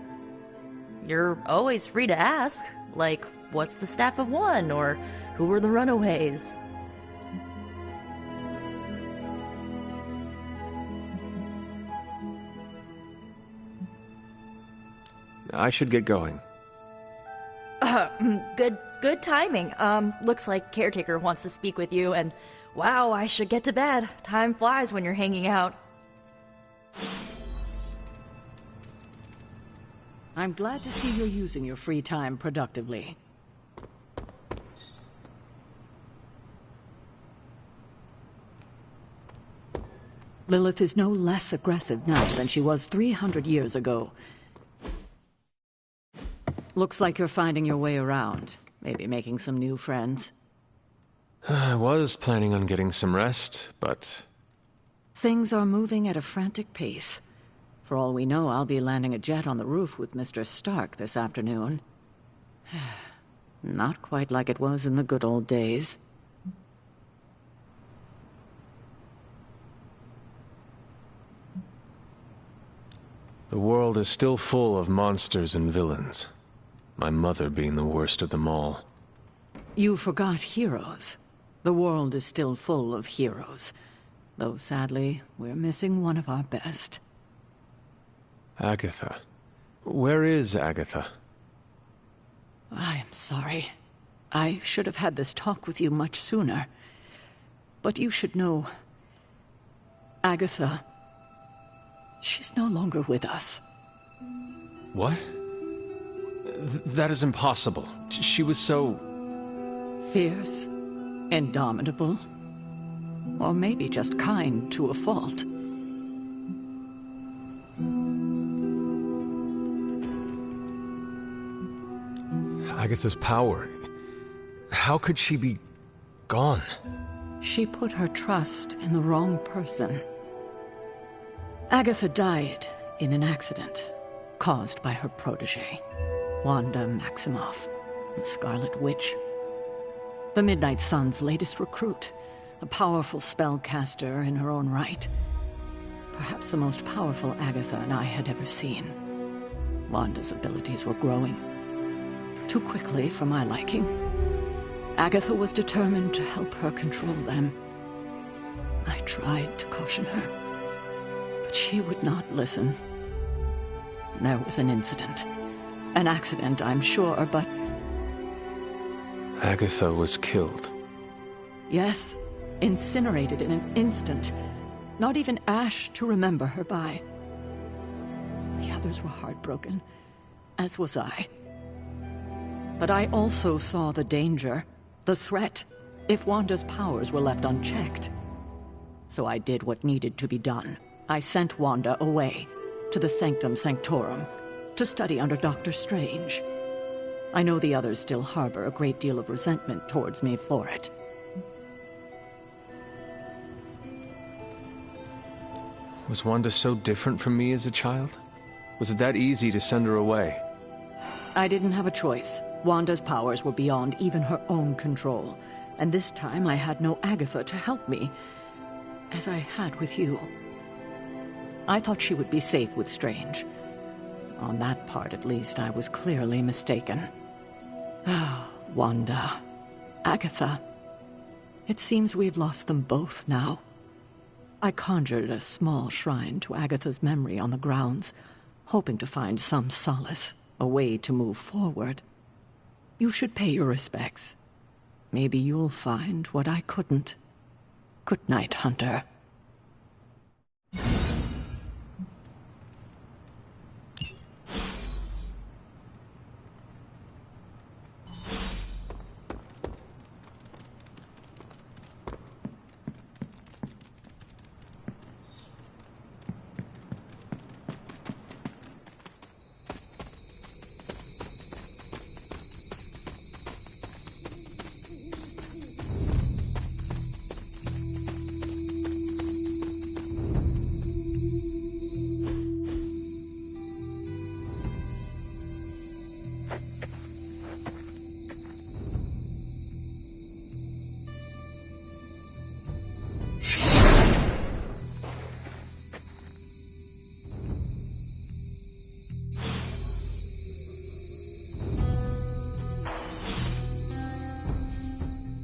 You're always free to ask. Like, what's the Staff of One? Or who were the Runaways? I should get going. Good timing. Looks like Caretaker wants to speak with you, and wow, I should get to bed. Time flies when you're hanging out. I'm glad to see you're using your free time productively. Lilith is no less aggressive now than she was 300 years ago. Looks like you're finding your way around. Maybe making some new friends. I was planning on getting some rest, but... Things are moving at a frantic pace. For all we know, I'll be landing a jet on the roof with Mr. Stark this afternoon. Not quite like it was in the good old days. The world is still full of monsters and villains. My mother being the worst of them all. You forgot heroes. The world is still full of heroes. Though sadly, we're missing one of our best. Agatha. Where is Agatha? I am sorry. I should have had this talk with you much sooner. But you should know... Agatha... She's no longer with us. What? That is impossible. She was so... Fierce, indomitable, or maybe just kind to a fault. Agatha's power... How could she be... gone? She put her trust in the wrong person. Agatha died in an accident caused by her protege, Wanda Maximoff, the Scarlet Witch. The Midnight Sun's latest recruit, a powerful spellcaster in her own right. Perhaps the most powerful Agatha and I had ever seen. Wanda's abilities were growing. Too quickly for my liking. Agatha was determined to help her control them. I tried to caution her. But she would not listen. There was an incident. An accident, I'm sure, but... Agatha was killed. Yes, incinerated in an instant. Not even ash to remember her by. The others were heartbroken, as was I. But I also saw the danger, the threat, if Wanda's powers were left unchecked. So I did what needed to be done. I sent Wanda away, to the Sanctum Sanctorum, to study under Dr. Strange. I know the others still harbor a great deal of resentment towards me for it. Was Wanda so different from me as a child? Was it that easy to send her away? I didn't have a choice. Wanda's powers were beyond even her own control, and this time I had no Agatha to help me, as I had with you. I thought she would be safe with Strange. On that part, at least, I was clearly mistaken. Ah, Wanda. Agatha. It seems we've lost them both now. I conjured a small shrine to Agatha's memory on the grounds, hoping to find some solace, a way to move forward. You should pay your respects. Maybe you'll find what I couldn't. Good night, Hunter.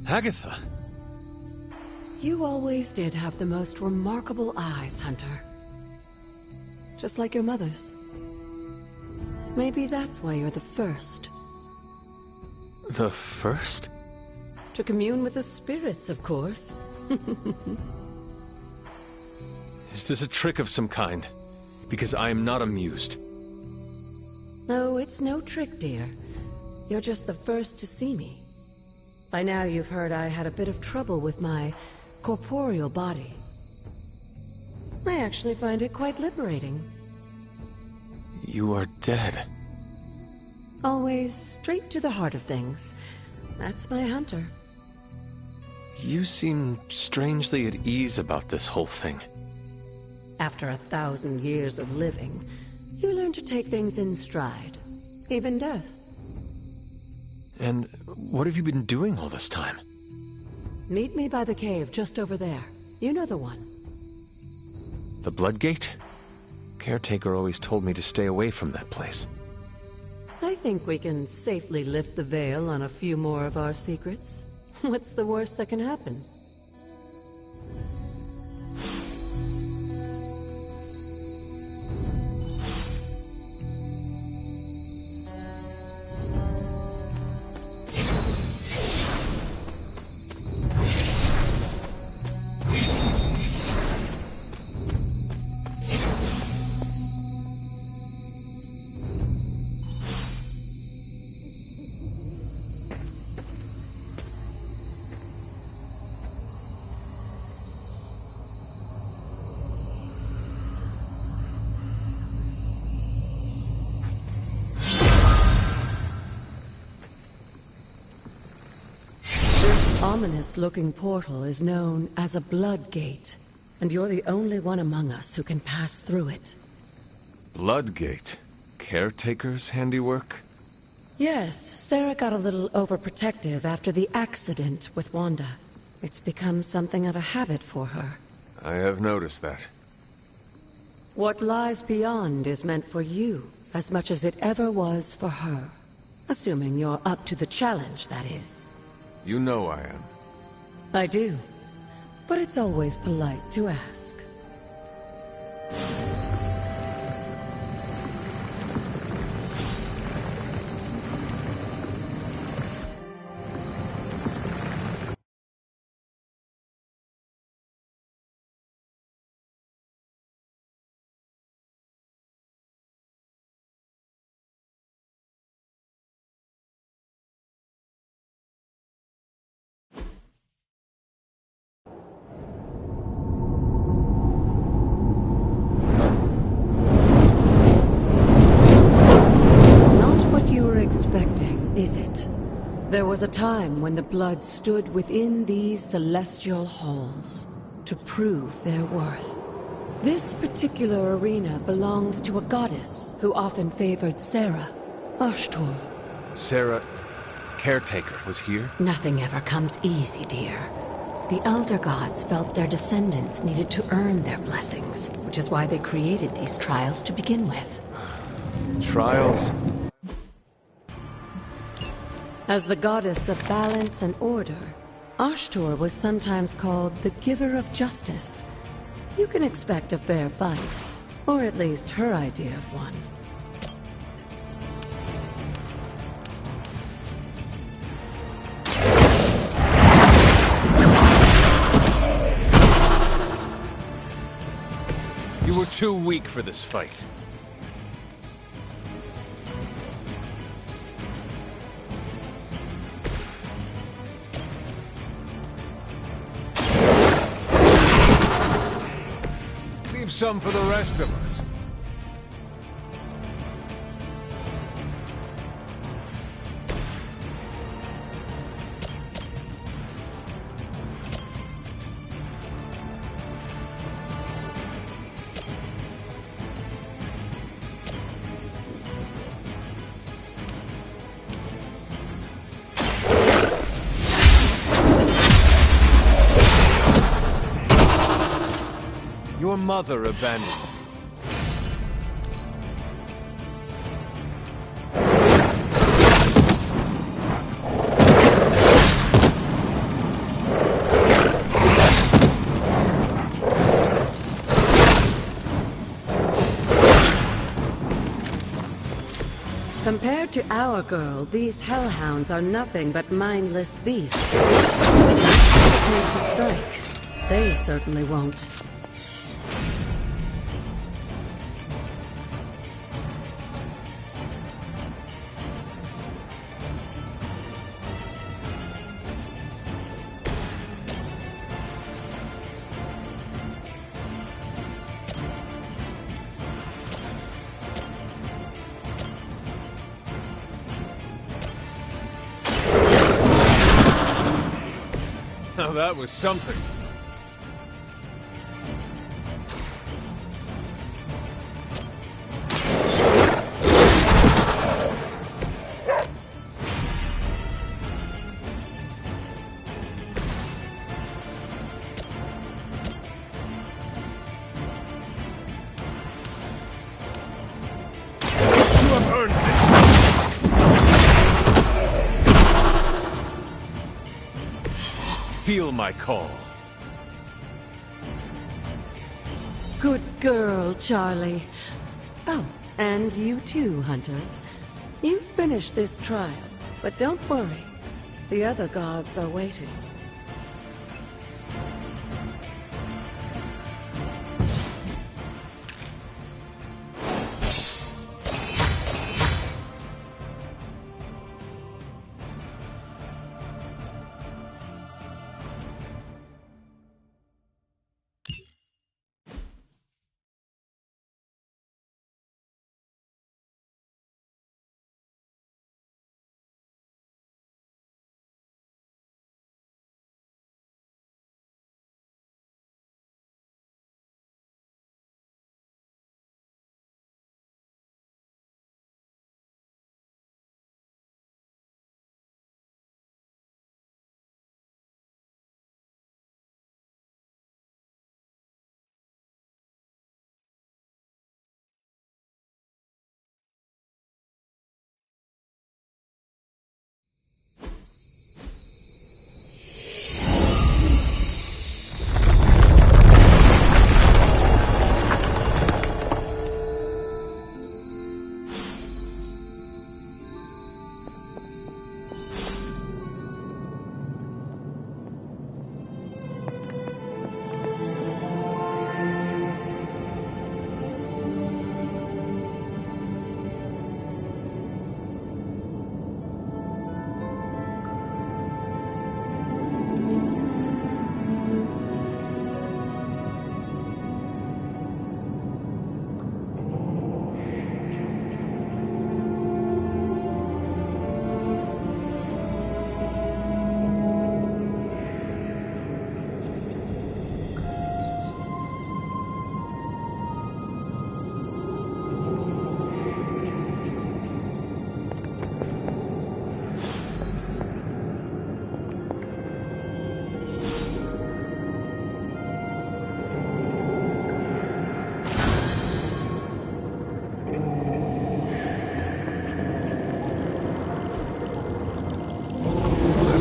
Agatha! You always did have the most remarkable eyes, Hunter. Just like your mother's. Maybe that's why you're the first. The first? To commune with the spirits, of course. Is this a trick of some kind? Because I am not amused. No, it's no trick, dear. You're just the first to see me. By now you've heard I had a bit of trouble with my corporeal body. I actually find it quite liberating. You are dead. Always straight to the heart of things. That's my hunter. You seem strangely at ease about this whole thing. After 1,000 years of living, you learn to take things in stride. Even death. And what have you been doing all this time? Meet me by the cave just over there. You know the one. The Bloodgate? Caretaker always told me to stay away from that place. I think we can safely lift the veil on a few more of our secrets. What's the worst that can happen? Ominous-looking portal is known as a blood gate, and you're the only one among us who can pass through it. Bloodgate? Caretaker's handiwork? Yes, Sarah got a little overprotective after the accident with Wanda. It's become something of a habit for her. I have noticed that. What lies beyond is meant for you as much as it ever was for her. Assuming you're up to the challenge, that is. You know I am. I do. But it's always polite to ask. Is it? There was a time when the blood stood within these celestial halls to prove their worth. This particular arena belongs to a goddess who often favored Sarah, Ashtur. Sarah, Caretaker, was here? Nothing ever comes easy, dear. The Elder Gods felt their descendants needed to earn their blessings, which is why they created these trials to begin with. Trials? As the goddess of balance and order, Ashtur was sometimes called the Giver of Justice. You can expect a fair fight, or at least her idea of one. You were too weak for this fight. Leave some for the rest of us. Your mother abandoned you. Compared to our girl, these hellhounds are nothing but mindless beasts. Hesitate to strike. They certainly won't. Now that was something. You have earned this. Feel my call. Good girl, Charlie. Oh, and you too, Hunter. You finished this trial, but don't worry. The other gods are waiting.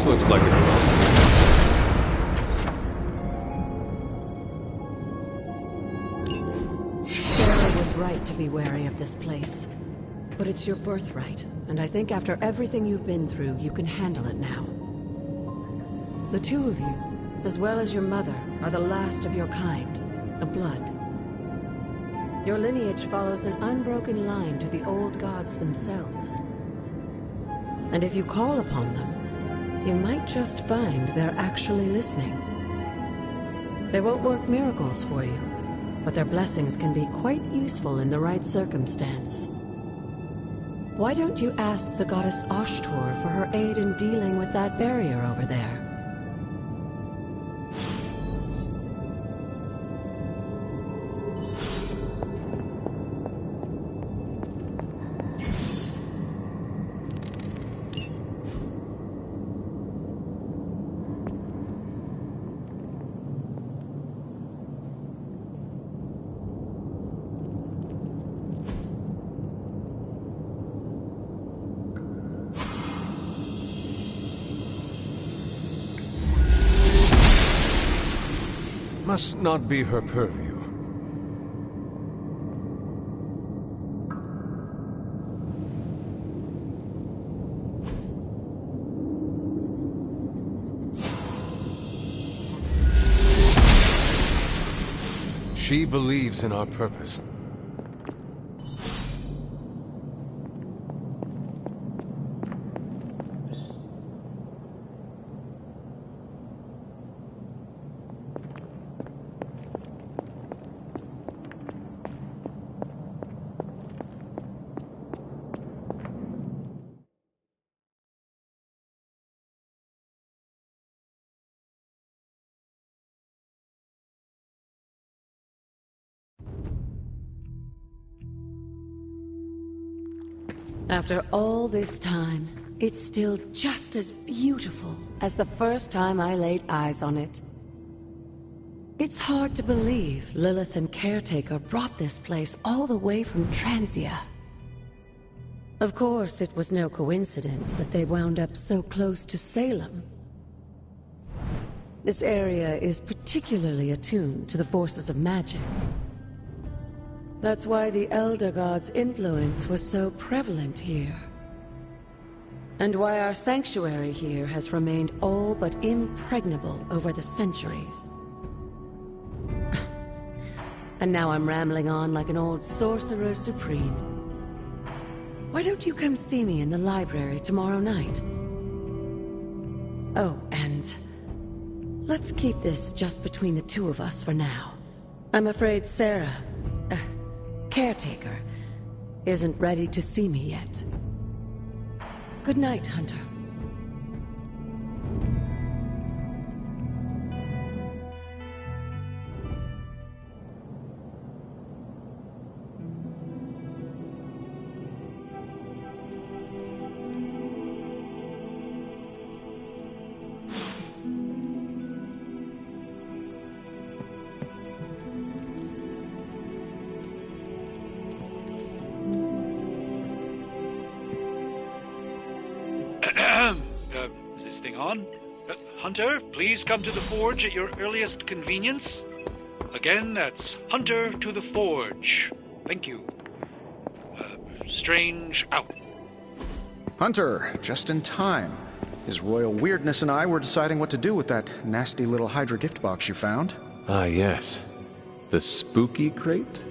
Looks like it belongs. Sarah was right to be wary of this place. But it's your birthright, and I think after everything you've been through, you can handle it now. The two of you, as well as your mother, are the last of your kind, a blood. Your lineage follows an unbroken line to the old gods themselves. And if you call upon them, you might just find they're actually listening. They won't work miracles for you, but their blessings can be quite useful in the right circumstance. Why don't you ask the goddess Ashtor for her aid in dealing with that barrier over there? Must not be her purview. She believes in our purpose. After all this time, it's still just as beautiful as the first time I laid eyes on it. It's hard to believe Lilith and Caretaker brought this place all the way from Transia. Of course, it was no coincidence that they wound up so close to Salem. This area is particularly attuned to the forces of magic. That's why the Elder God's influence was so prevalent here. And why our sanctuary here has remained all but impregnable over the centuries. And now I'm rambling on like an old sorcerer supreme. Why don't you come see me in the library tomorrow night? Oh, and let's keep this just between the two of us for now. I'm afraid Sarah, Caretaker, isn't ready to see me yet. Good night, Hunter. Is this thing on? Hunter, please come to the forge at your earliest convenience. Again, that's Hunter to the forge. Thank you. Strange out. Hunter, just in time. His royal weirdness and I were deciding what to do with that nasty little Hydra gift box you found. Ah, yes. The spooky crate?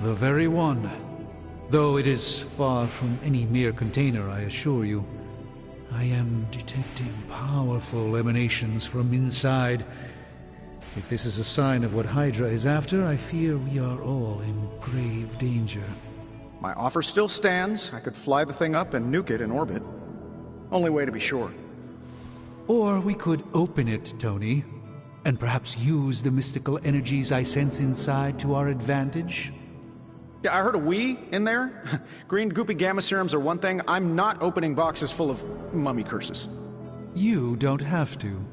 The very one. Though it is far from any mere container, I assure you. I am detecting powerful emanations from inside. If this is a sign of what Hydra is after, I fear we are all in grave danger. My offer still stands. I could fly the thing up and nuke it in orbit. Only way to be sure. Or we could open it, Tony, and perhaps use the mystical energies I sense inside to our advantage. Yeah, I heard a "we" in there. Green goopy gamma serums are one thing. I'm not opening boxes full of mummy curses. You don't have to.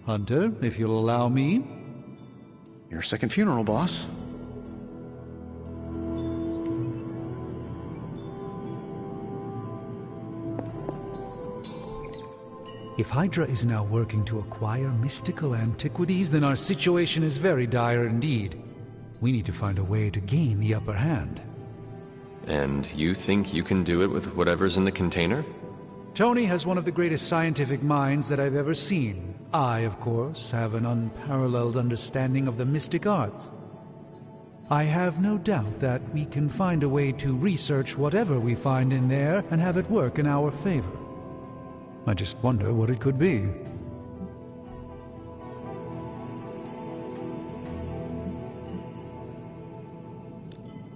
Hunter, if you'll allow me. Your second funeral, boss. If Hydra is now working to acquire mystical antiquities, then our situation is very dire indeed. We need to find a way to gain the upper hand. And you think you can do it with whatever's in the container? Tony has one of the greatest scientific minds that I've ever seen. I, of course, have an unparalleled understanding of the mystic arts. I have no doubt that we can find a way to research whatever we find in there and have it work in our favor. I just wonder what it could be.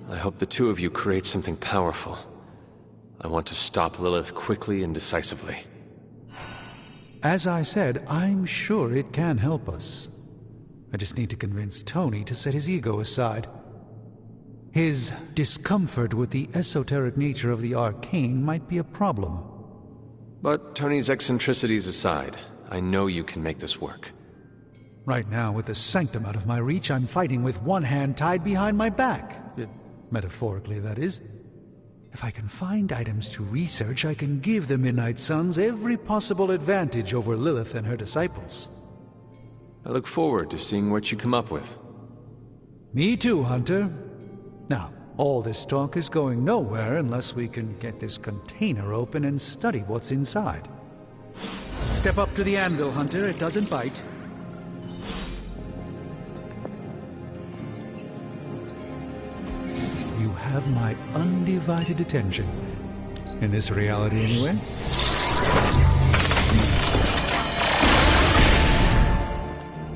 I hope the two of you create something powerful. I want to stop Lilith quickly and decisively. As I said, I'm sure it can help us. I just need to convince Tony to set his ego aside. His discomfort with the esoteric nature of the arcane might be a problem. But Tony's eccentricities aside, I know you can make this work. Right now, with the sanctum out of my reach, I'm fighting with one hand tied behind my back. Metaphorically, that is. If I can find items to research, I can give the Midnight Suns every possible advantage over Lilith and her disciples. I look forward to seeing what you come up with. Me too, Hunter. Now, all this talk is going nowhere unless we can get this container open and study what's inside. Step up to the anvil, Hunter. It doesn't bite. have my undivided attention. In this reality, anyway.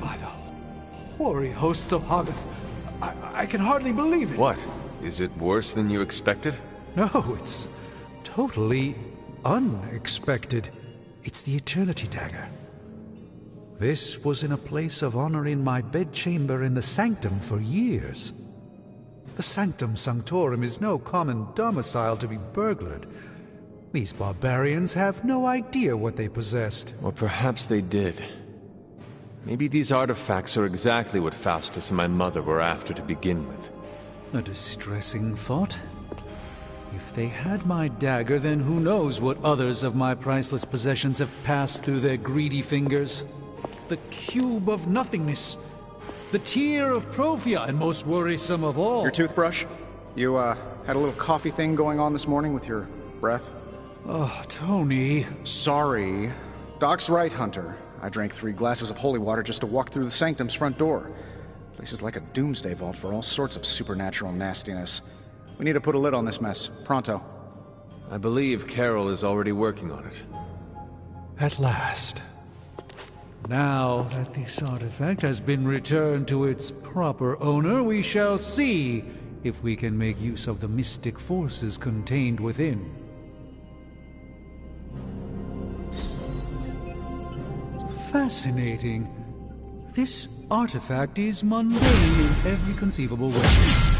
By the hoary hosts of Hoggith, I can hardly believe it. What? Is it worse than you expected? No, it's totally unexpected. It's the Eternity Dagger. This was in a place of honor in my bedchamber in the Sanctum for years. The Sanctum Sanctorum is no common domicile to be burglared. These barbarians have no idea what they possessed. Or perhaps they did. Maybe these artifacts are exactly what Faustus and my mother were after to begin with. A distressing thought. If they had my dagger, then who knows what others of my priceless possessions have passed through their greedy fingers. The cube of nothingness. The tear of Profia, and most worrisome of all. Your toothbrush? You, had a little coffee thing going on this morning with your breath? Oh, Tony. Sorry. Doc's right, Hunter. I drank 3 glasses of holy water just to walk through the Sanctum's front door. Place is like a doomsday vault for all sorts of supernatural nastiness. We need to put a lid on this mess. Pronto. I believe Carol is already working on it. At last. Now that this artifact has been returned to its proper owner, we shall see if we can make use of the mystic forces contained within. Fascinating. This artifact is mundane in every conceivable way.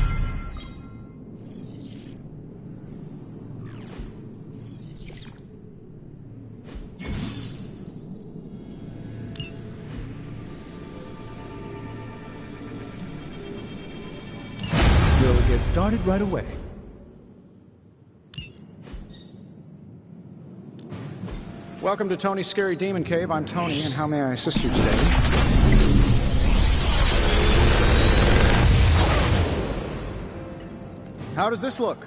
We'll get started right away. Welcome to Tony's Scary Demon Cave. I'm Tony, and how may I assist you today? How does this look?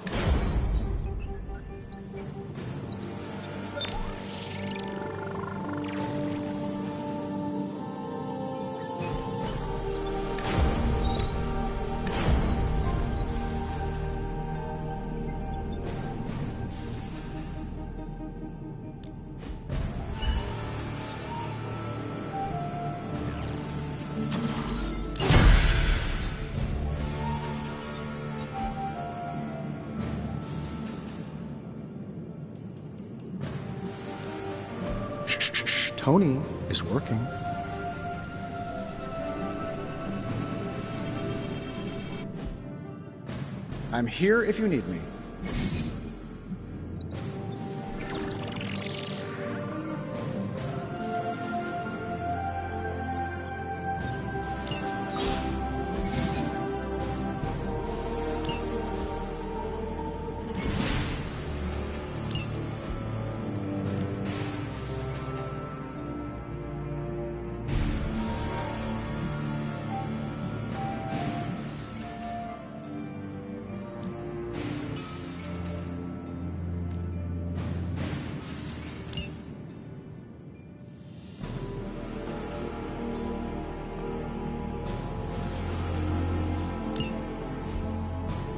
Tony is working. I'm here if you need me.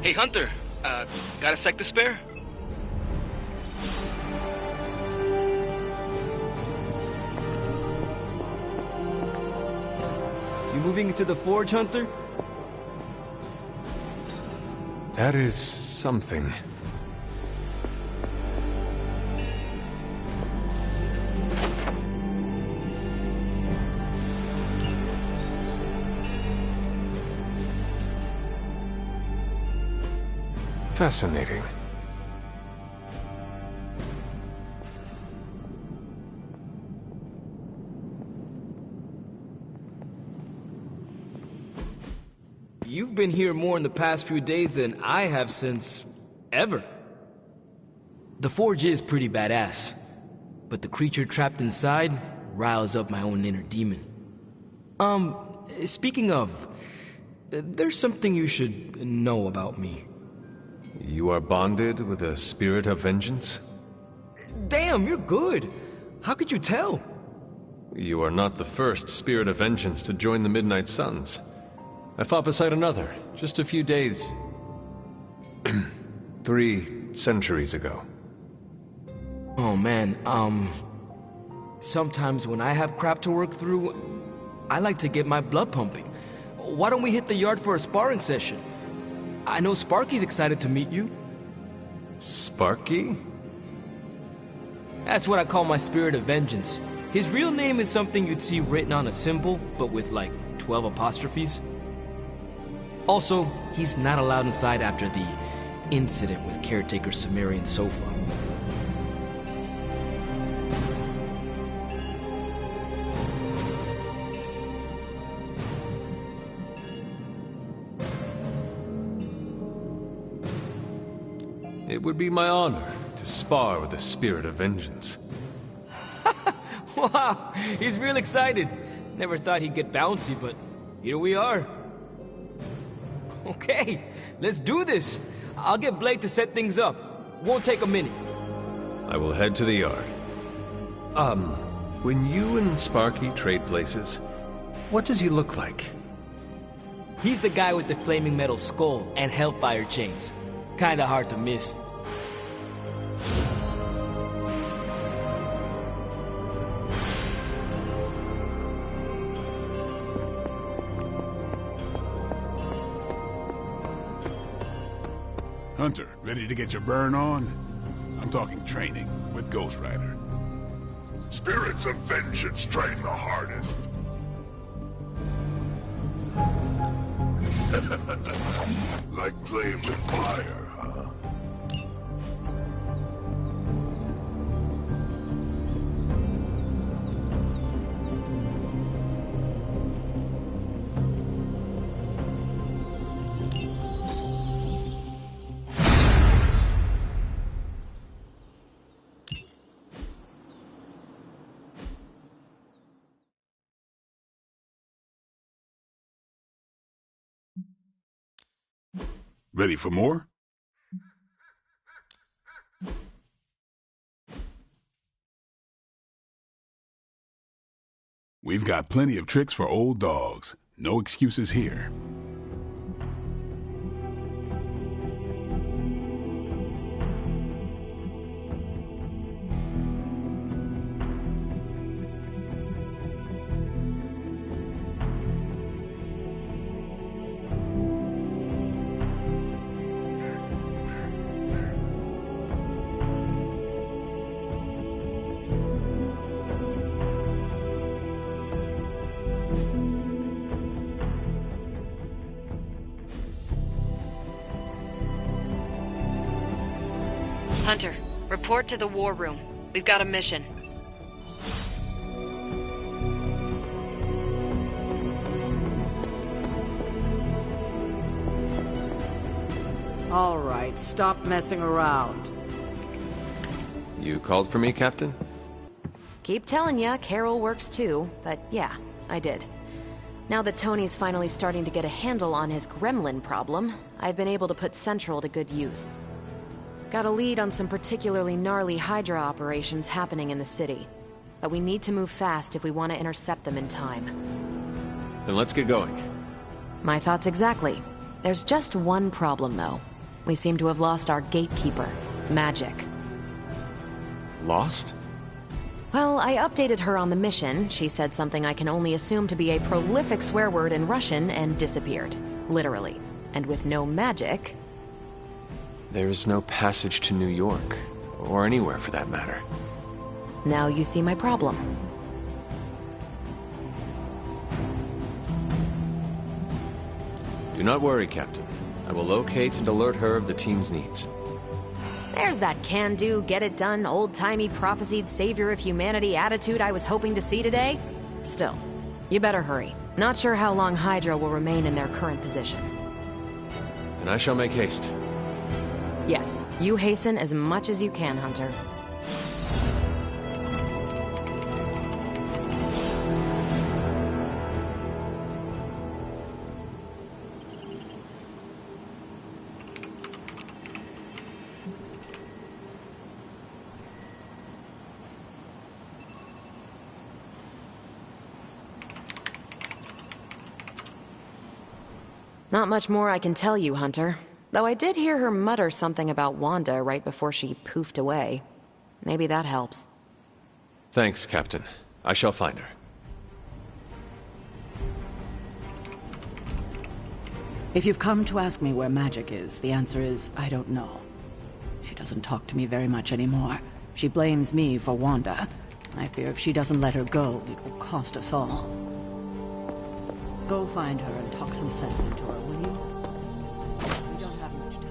Hey, Hunter, got a sec to spare? You moving into the forge, Hunter? That is something. Fascinating. You've been here more in the past few days than I have since... ever. The forge is pretty badass, but the creature trapped inside riles up my own inner demon. Speaking of, there's something you should know about me. You are bonded with a spirit of vengeance? Damn, you're good. How could you tell? You are not the first spirit of vengeance to join the Midnight Suns. I fought beside another, just a few days... 3 centuries ago. Oh man, sometimes when I have crap to work through, I like to get my blood pumping. Why don't we hit the yard for a sparring session? I know Sparky's excited to meet you. Sparky? That's what I call my spirit of vengeance. His real name is something you'd see written on a symbol, but with like 12 apostrophes. Also, he's not allowed inside after the incident with caretaker Sumerian sofa. It would be my honor to spar with the spirit of vengeance. Wow, he's real excited. Never thought he'd get bouncy, but here we are. Okay, let's do this. I'll get Blake to set things up. Won't take a minute. I will head to the yard. When you and Sparky trade places, what does he look like? He's the guy with the flaming metal skull and hellfire chains. Kinda hard to miss. Hunter, ready to get your burn on? I'm talking training with Ghost Rider. Spirits of vengeance train the hardest. Like playing with fire, huh? Ready for more? We've got plenty of tricks for old dogs. No excuses here. Hunter, report to the war room. We've got a mission. All right, stop messing around. You called for me, Captain? Keep telling ya, Carol works too, but yeah, I did. Now that Tony's finally starting to get a handle on his gremlin problem, I've been able to put Central to good use. Got a lead on some particularly gnarly Hydra operations happening in the city. But we need to move fast if we want to intercept them in time. Then let's get going. My thoughts exactly. There's just one problem, though. We seem to have lost our gatekeeper, Magic. Lost? Well, I updated her on the mission. She said something I can only assume to be a prolific swear word in Russian and disappeared. Literally. And with no magic... There's no passage to New York, or anywhere for that matter. Now you see my problem. Do not worry, Captain. I will locate and alert her of the team's needs. There's that can-do, get-it-done, old-timey prophesied savior of humanity attitude I was hoping to see today. Still, you better hurry. Not sure how long Hydra will remain in their current position. And I shall make haste. Yes, you hasten as much as you can, Hunter. Not much more I can tell you, Hunter. Though I did hear her mutter something about Wanda right before she poofed away. Maybe that helps. Thanks, Captain. I shall find her. If you've come to ask me where Magic is, the answer is, I don't know. She doesn't talk to me very much anymore. She blames me for Wanda. I fear if she doesn't let her go, it will cost us all. Go find her and talk some sense into her, will you? We don't have much time.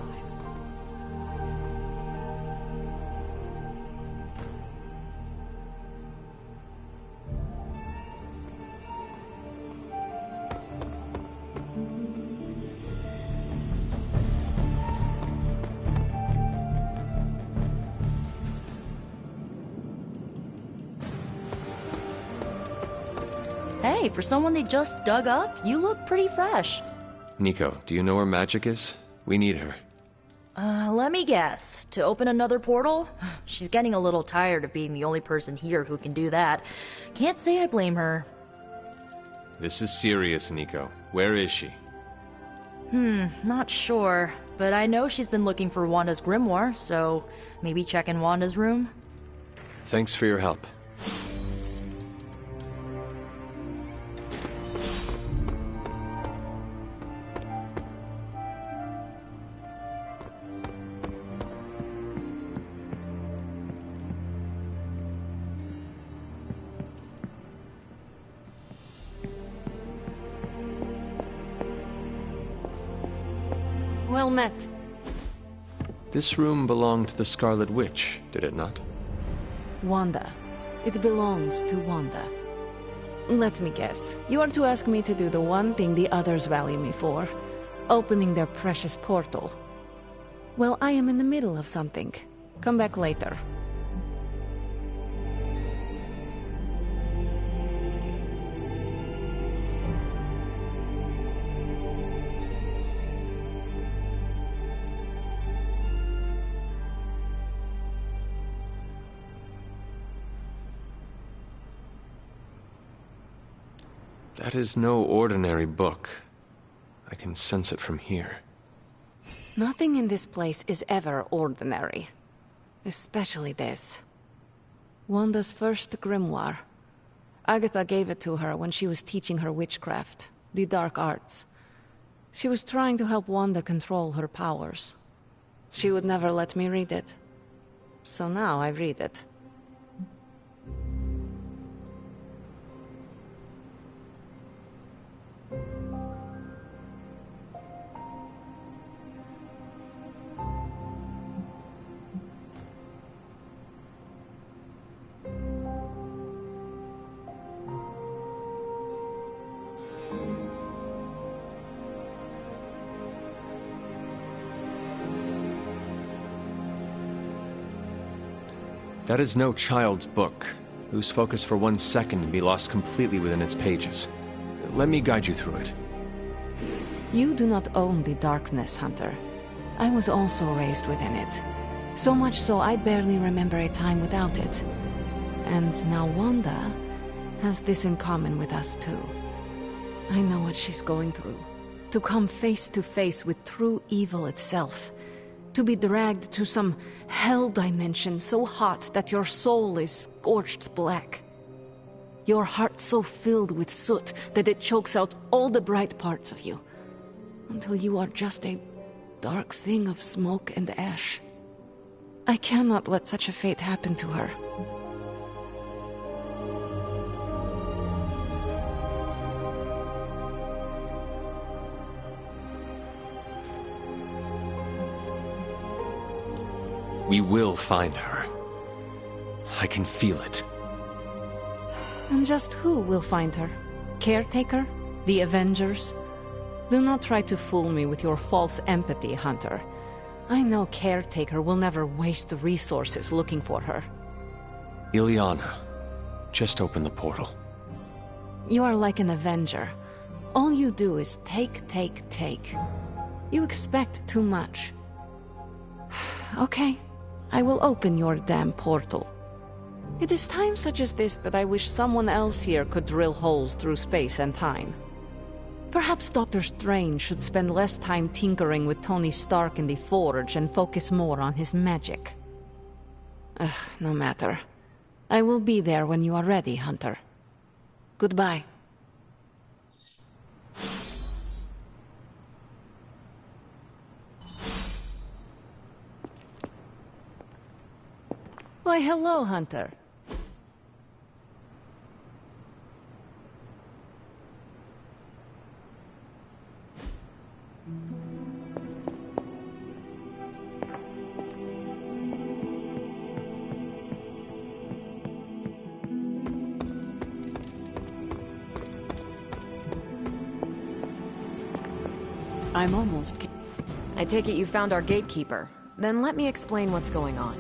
Hey, for someone they just dug up, you look pretty fresh. Nico, do you know where Magic is? We need her. Let me guess. To open another portal? She's getting a little tired of being the only person here who can do that. Can't say I blame her. This is serious, Nico. Where is she? Not sure. But I know she's been looking for Wanda's grimoire, so maybe check in Wanda's room? Thanks for your help. Well met. This room belonged to the Scarlet Witch, did it not? Wanda. It belongs to Wanda. Let me guess. You are to ask me to do the one thing the others value me for. Opening their precious portal. Well, I am in the middle of something. Come back later. That is no ordinary book. I can sense it from here. Nothing in this place is ever ordinary. Especially this. Wanda's first grimoire. Agatha gave it to her when she was teaching her witchcraft, the dark arts. She was trying to help Wanda control her powers. She would never let me read it. So now I read it. That is no child's book. Lose focus for 1 second and be lost completely within its pages. Let me guide you through it. You do not own the darkness, Hunter. I was also raised within it. So much so I barely remember a time without it. And now Wanda has this in common with us too. I know what she's going through. To come face to face with true evil itself. To be dragged to some hell dimension so hot that your soul is scorched black. Your heart so filled with soot that it chokes out all the bright parts of you. Until you are just a dark thing of smoke and ash. I cannot let such a fate happen to her. We will find her. I can feel it. And just who will find her? Caretaker? The Avengers? Do not try to fool me with your false empathy, Hunter. I know Caretaker will never waste resources looking for her. Ileana, just open the portal. You are like an Avenger. All you do is take, take, take. You expect too much. Okay. I will open your damn portal. It is times such as this that I wish someone else here could drill holes through space and time. Perhaps Dr. Strange should spend less time tinkering with Tony Stark in the Forge and focus more on his magic. No matter. I will be there when you are ready, Hunter. Goodbye. Why, hello, Hunter. I'm almost... I take it you found our gatekeeper. Then let me explain what's going on.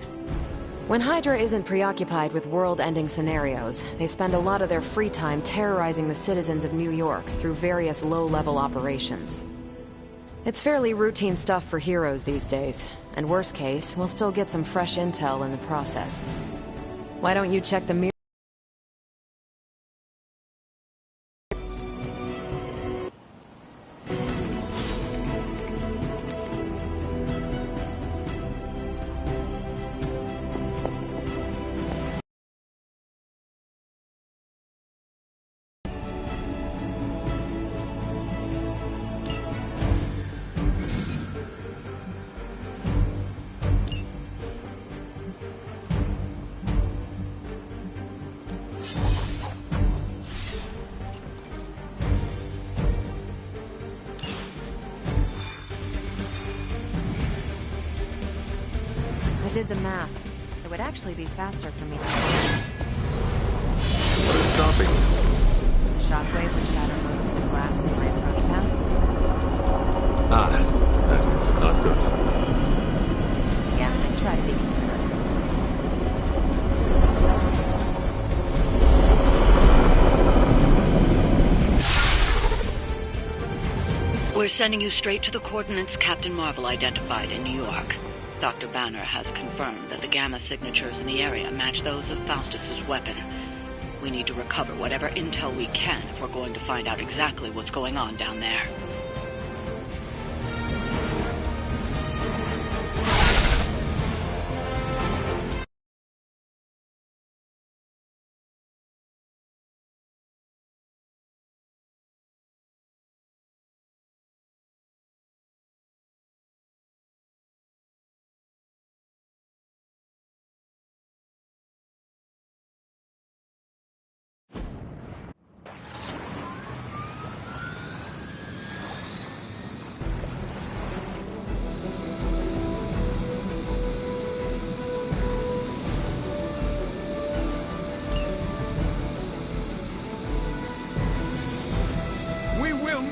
When Hydra isn't preoccupied with world-ending scenarios, they spend a lot of their free time terrorizing the citizens of New York through various low-level operations. It's fairly routine stuff for heroes these days, and worst case, we'll still get some fresh intel in the process. Why don't you check the mirror? I did the math. It would actually be faster for me to... What is stopping you? The shockwave would shatter most of the glass in my approach path. Ah, that is not good. Yeah, I try to be considerate. We're sending you straight to the coordinates Captain Marvel identified in New York. Dr. Banner has confirmed that the gamma signatures in the area match those of Faustus's weapon. We need to recover whatever intel we can if we're going to find out exactly what's going on down there.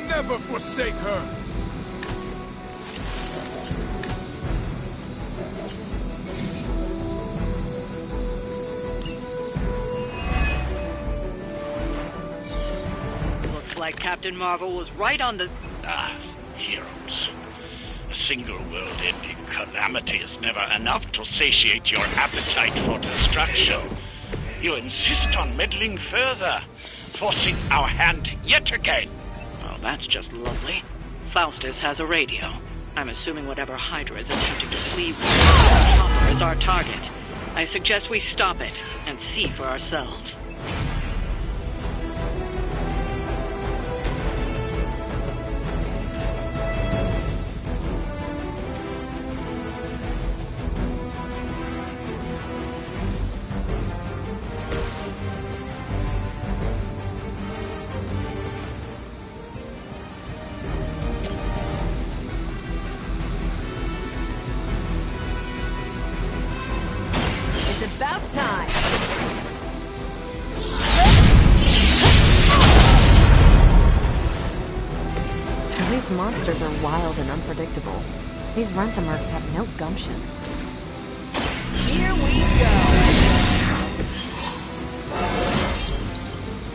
Never forsake her! Looks like Captain Marvel was right on the... Heroes. A single world-ending calamity is never enough to satiate your appetite for destruction. You insist on meddling further, forcing our hand yet again. Well, that's just lovely. Faustus has a radio. I'm assuming whatever Hydra is attempting to flee with Chopper is our target. I suggest we stop it and see for ourselves. About time! These monsters are wild and unpredictable. These Rentamurks have no gumption. Here we go!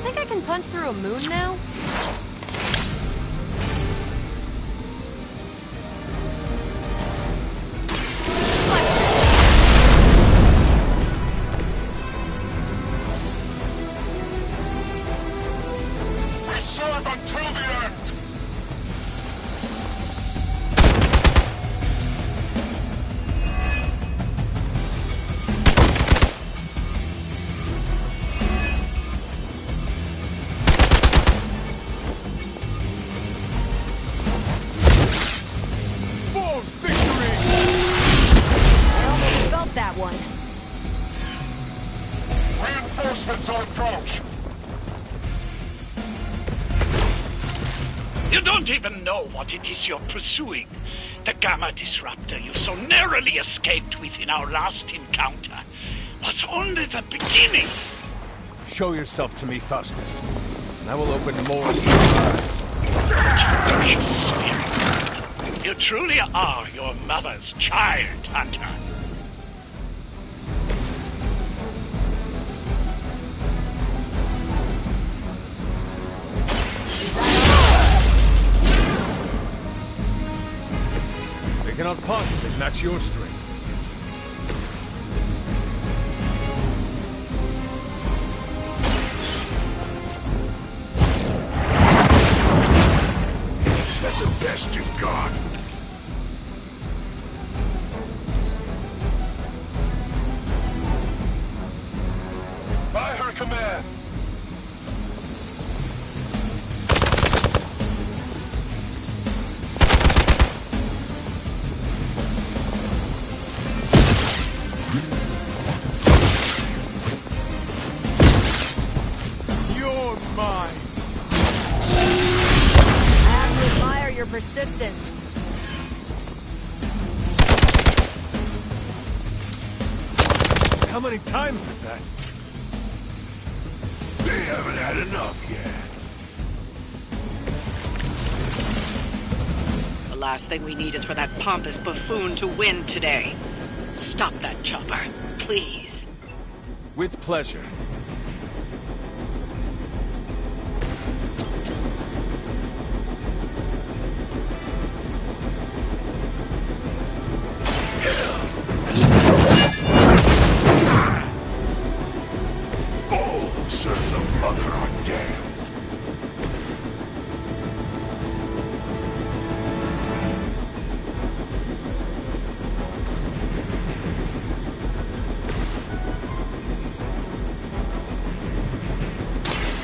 Think I can punch through a moon now? The sword until the end! Guards on approach! You don't even know what it is you're pursuing. The Gamma Disruptor you so narrowly escaped with in our last encounter was only the beginning. Show yourself to me, Faustus, and I will open more of your eyes. You truly are your mother's child, Hunter. They cannot possibly match your strength. Is that the best you've got? By her command! You're mine! I have to admire your persistence. How many times is that? They haven't had enough yet. The last thing we need is for that pompous buffoon to win today. Stop that chopper, please. With pleasure. Oh, serve the mother on damn.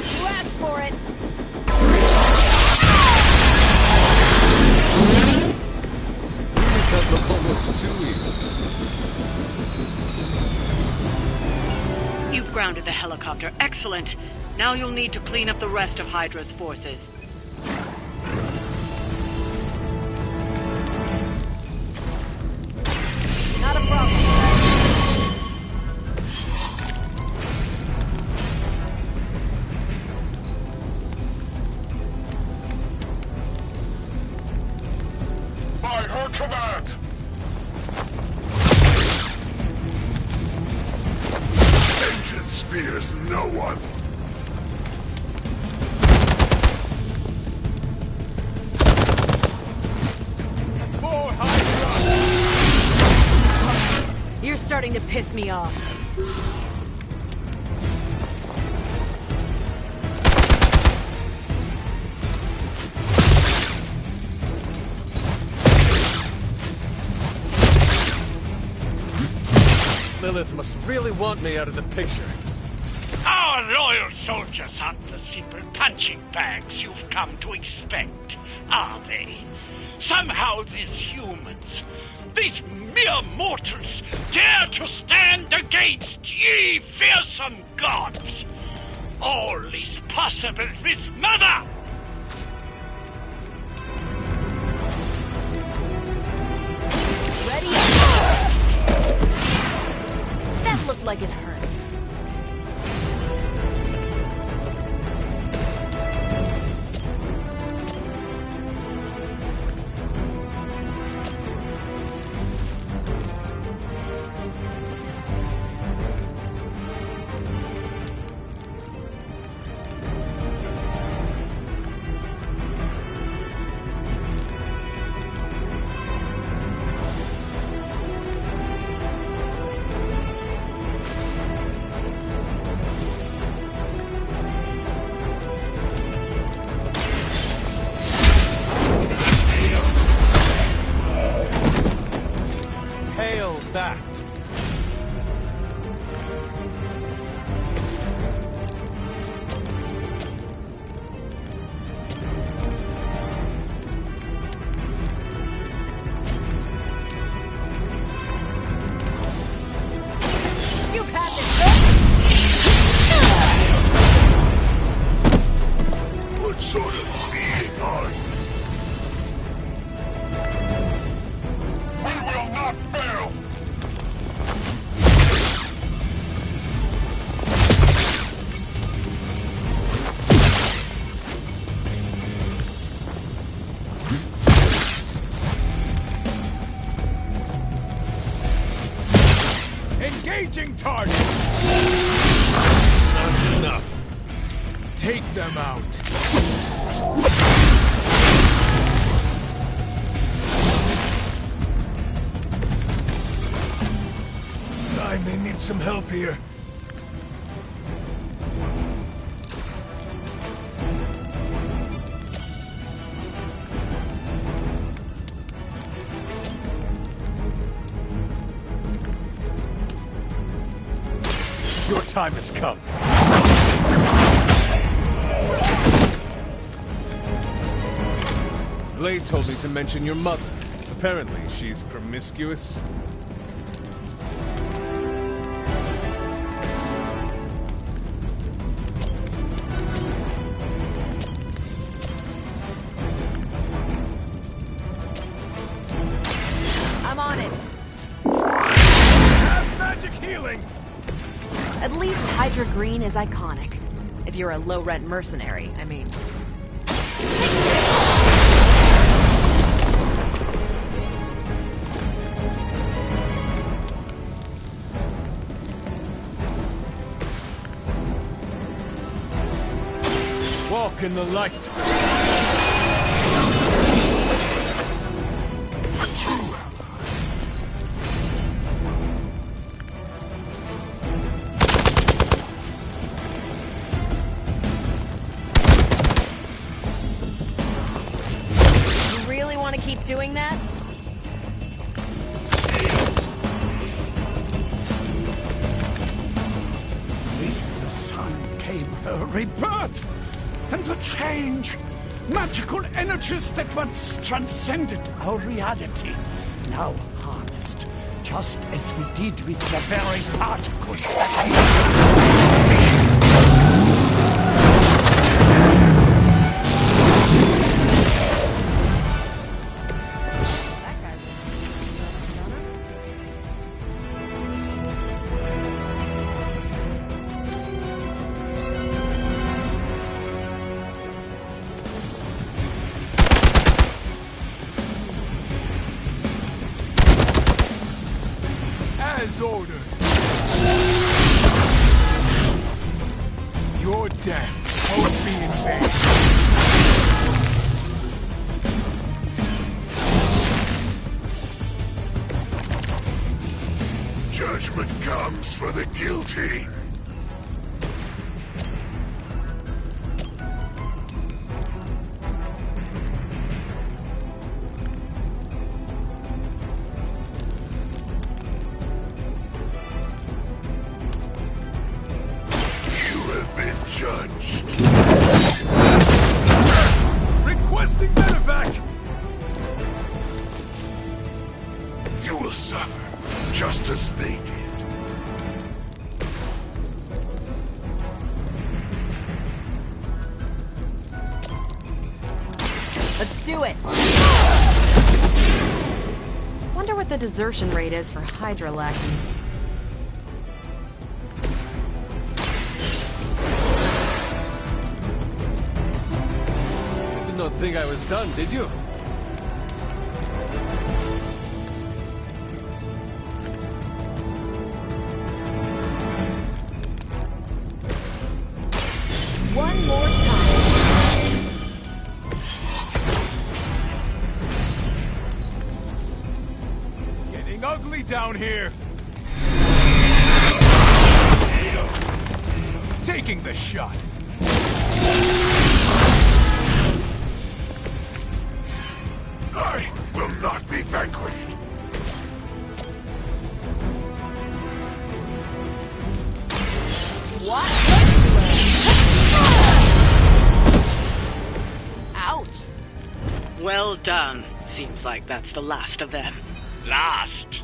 You asked for it. That look almost too evil. You've grounded the helicopter. Excellent. Now you'll need to clean up the rest of Hydra's forces. Not a problem. By her command! Vengeance fears no one. For Hydra! You're starting to piss me off. Lilith must really want me out of the picture. Our loyal soldiers aren't the simple punching bags you've come to expect, are they? Somehow these humans, these mere mortals, dare to stand against ye fearsome gods! All is possible with Mother! Ready up. That looked like it hurt. Hail that! You've had this. Engaging target! Not enough. Take them out. I may need some help here. Your time has come. Blade told me to mention your mother. Apparently, she's promiscuous. I'm on it. Have magic healing! At least Hydra Green is iconic. If you're a low-rent mercenary, I mean. Walk in the light. You really want to keep doing that? With the sun came her rebirth and the change. Magical energies that once transcended our reality, now harnessed, just as we did with the very particles As ordered. Your death won't be in vain. Judgment comes for the guilty. Judged. Requesting medevac! You will suffer, just as they did. Let's do it! Wonder what the desertion rate is for Hydra lackeys. Did not think I was done, did you? One more time. Getting ugly down here. Taking the shot. I will not be vanquished. What? Ouch. Well done. Seems like that's the last of them. Last?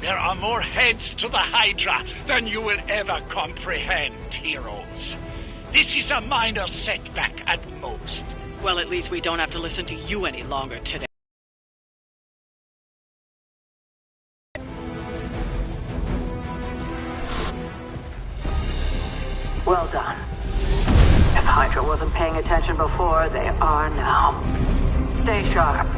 There are more heads to the Hydra than you will ever comprehend, heroes. This is a minor setback at most. Well, at least we don't have to listen to you any longer today. Well done. If Hydra wasn't paying attention before, they are now. Stay sharp.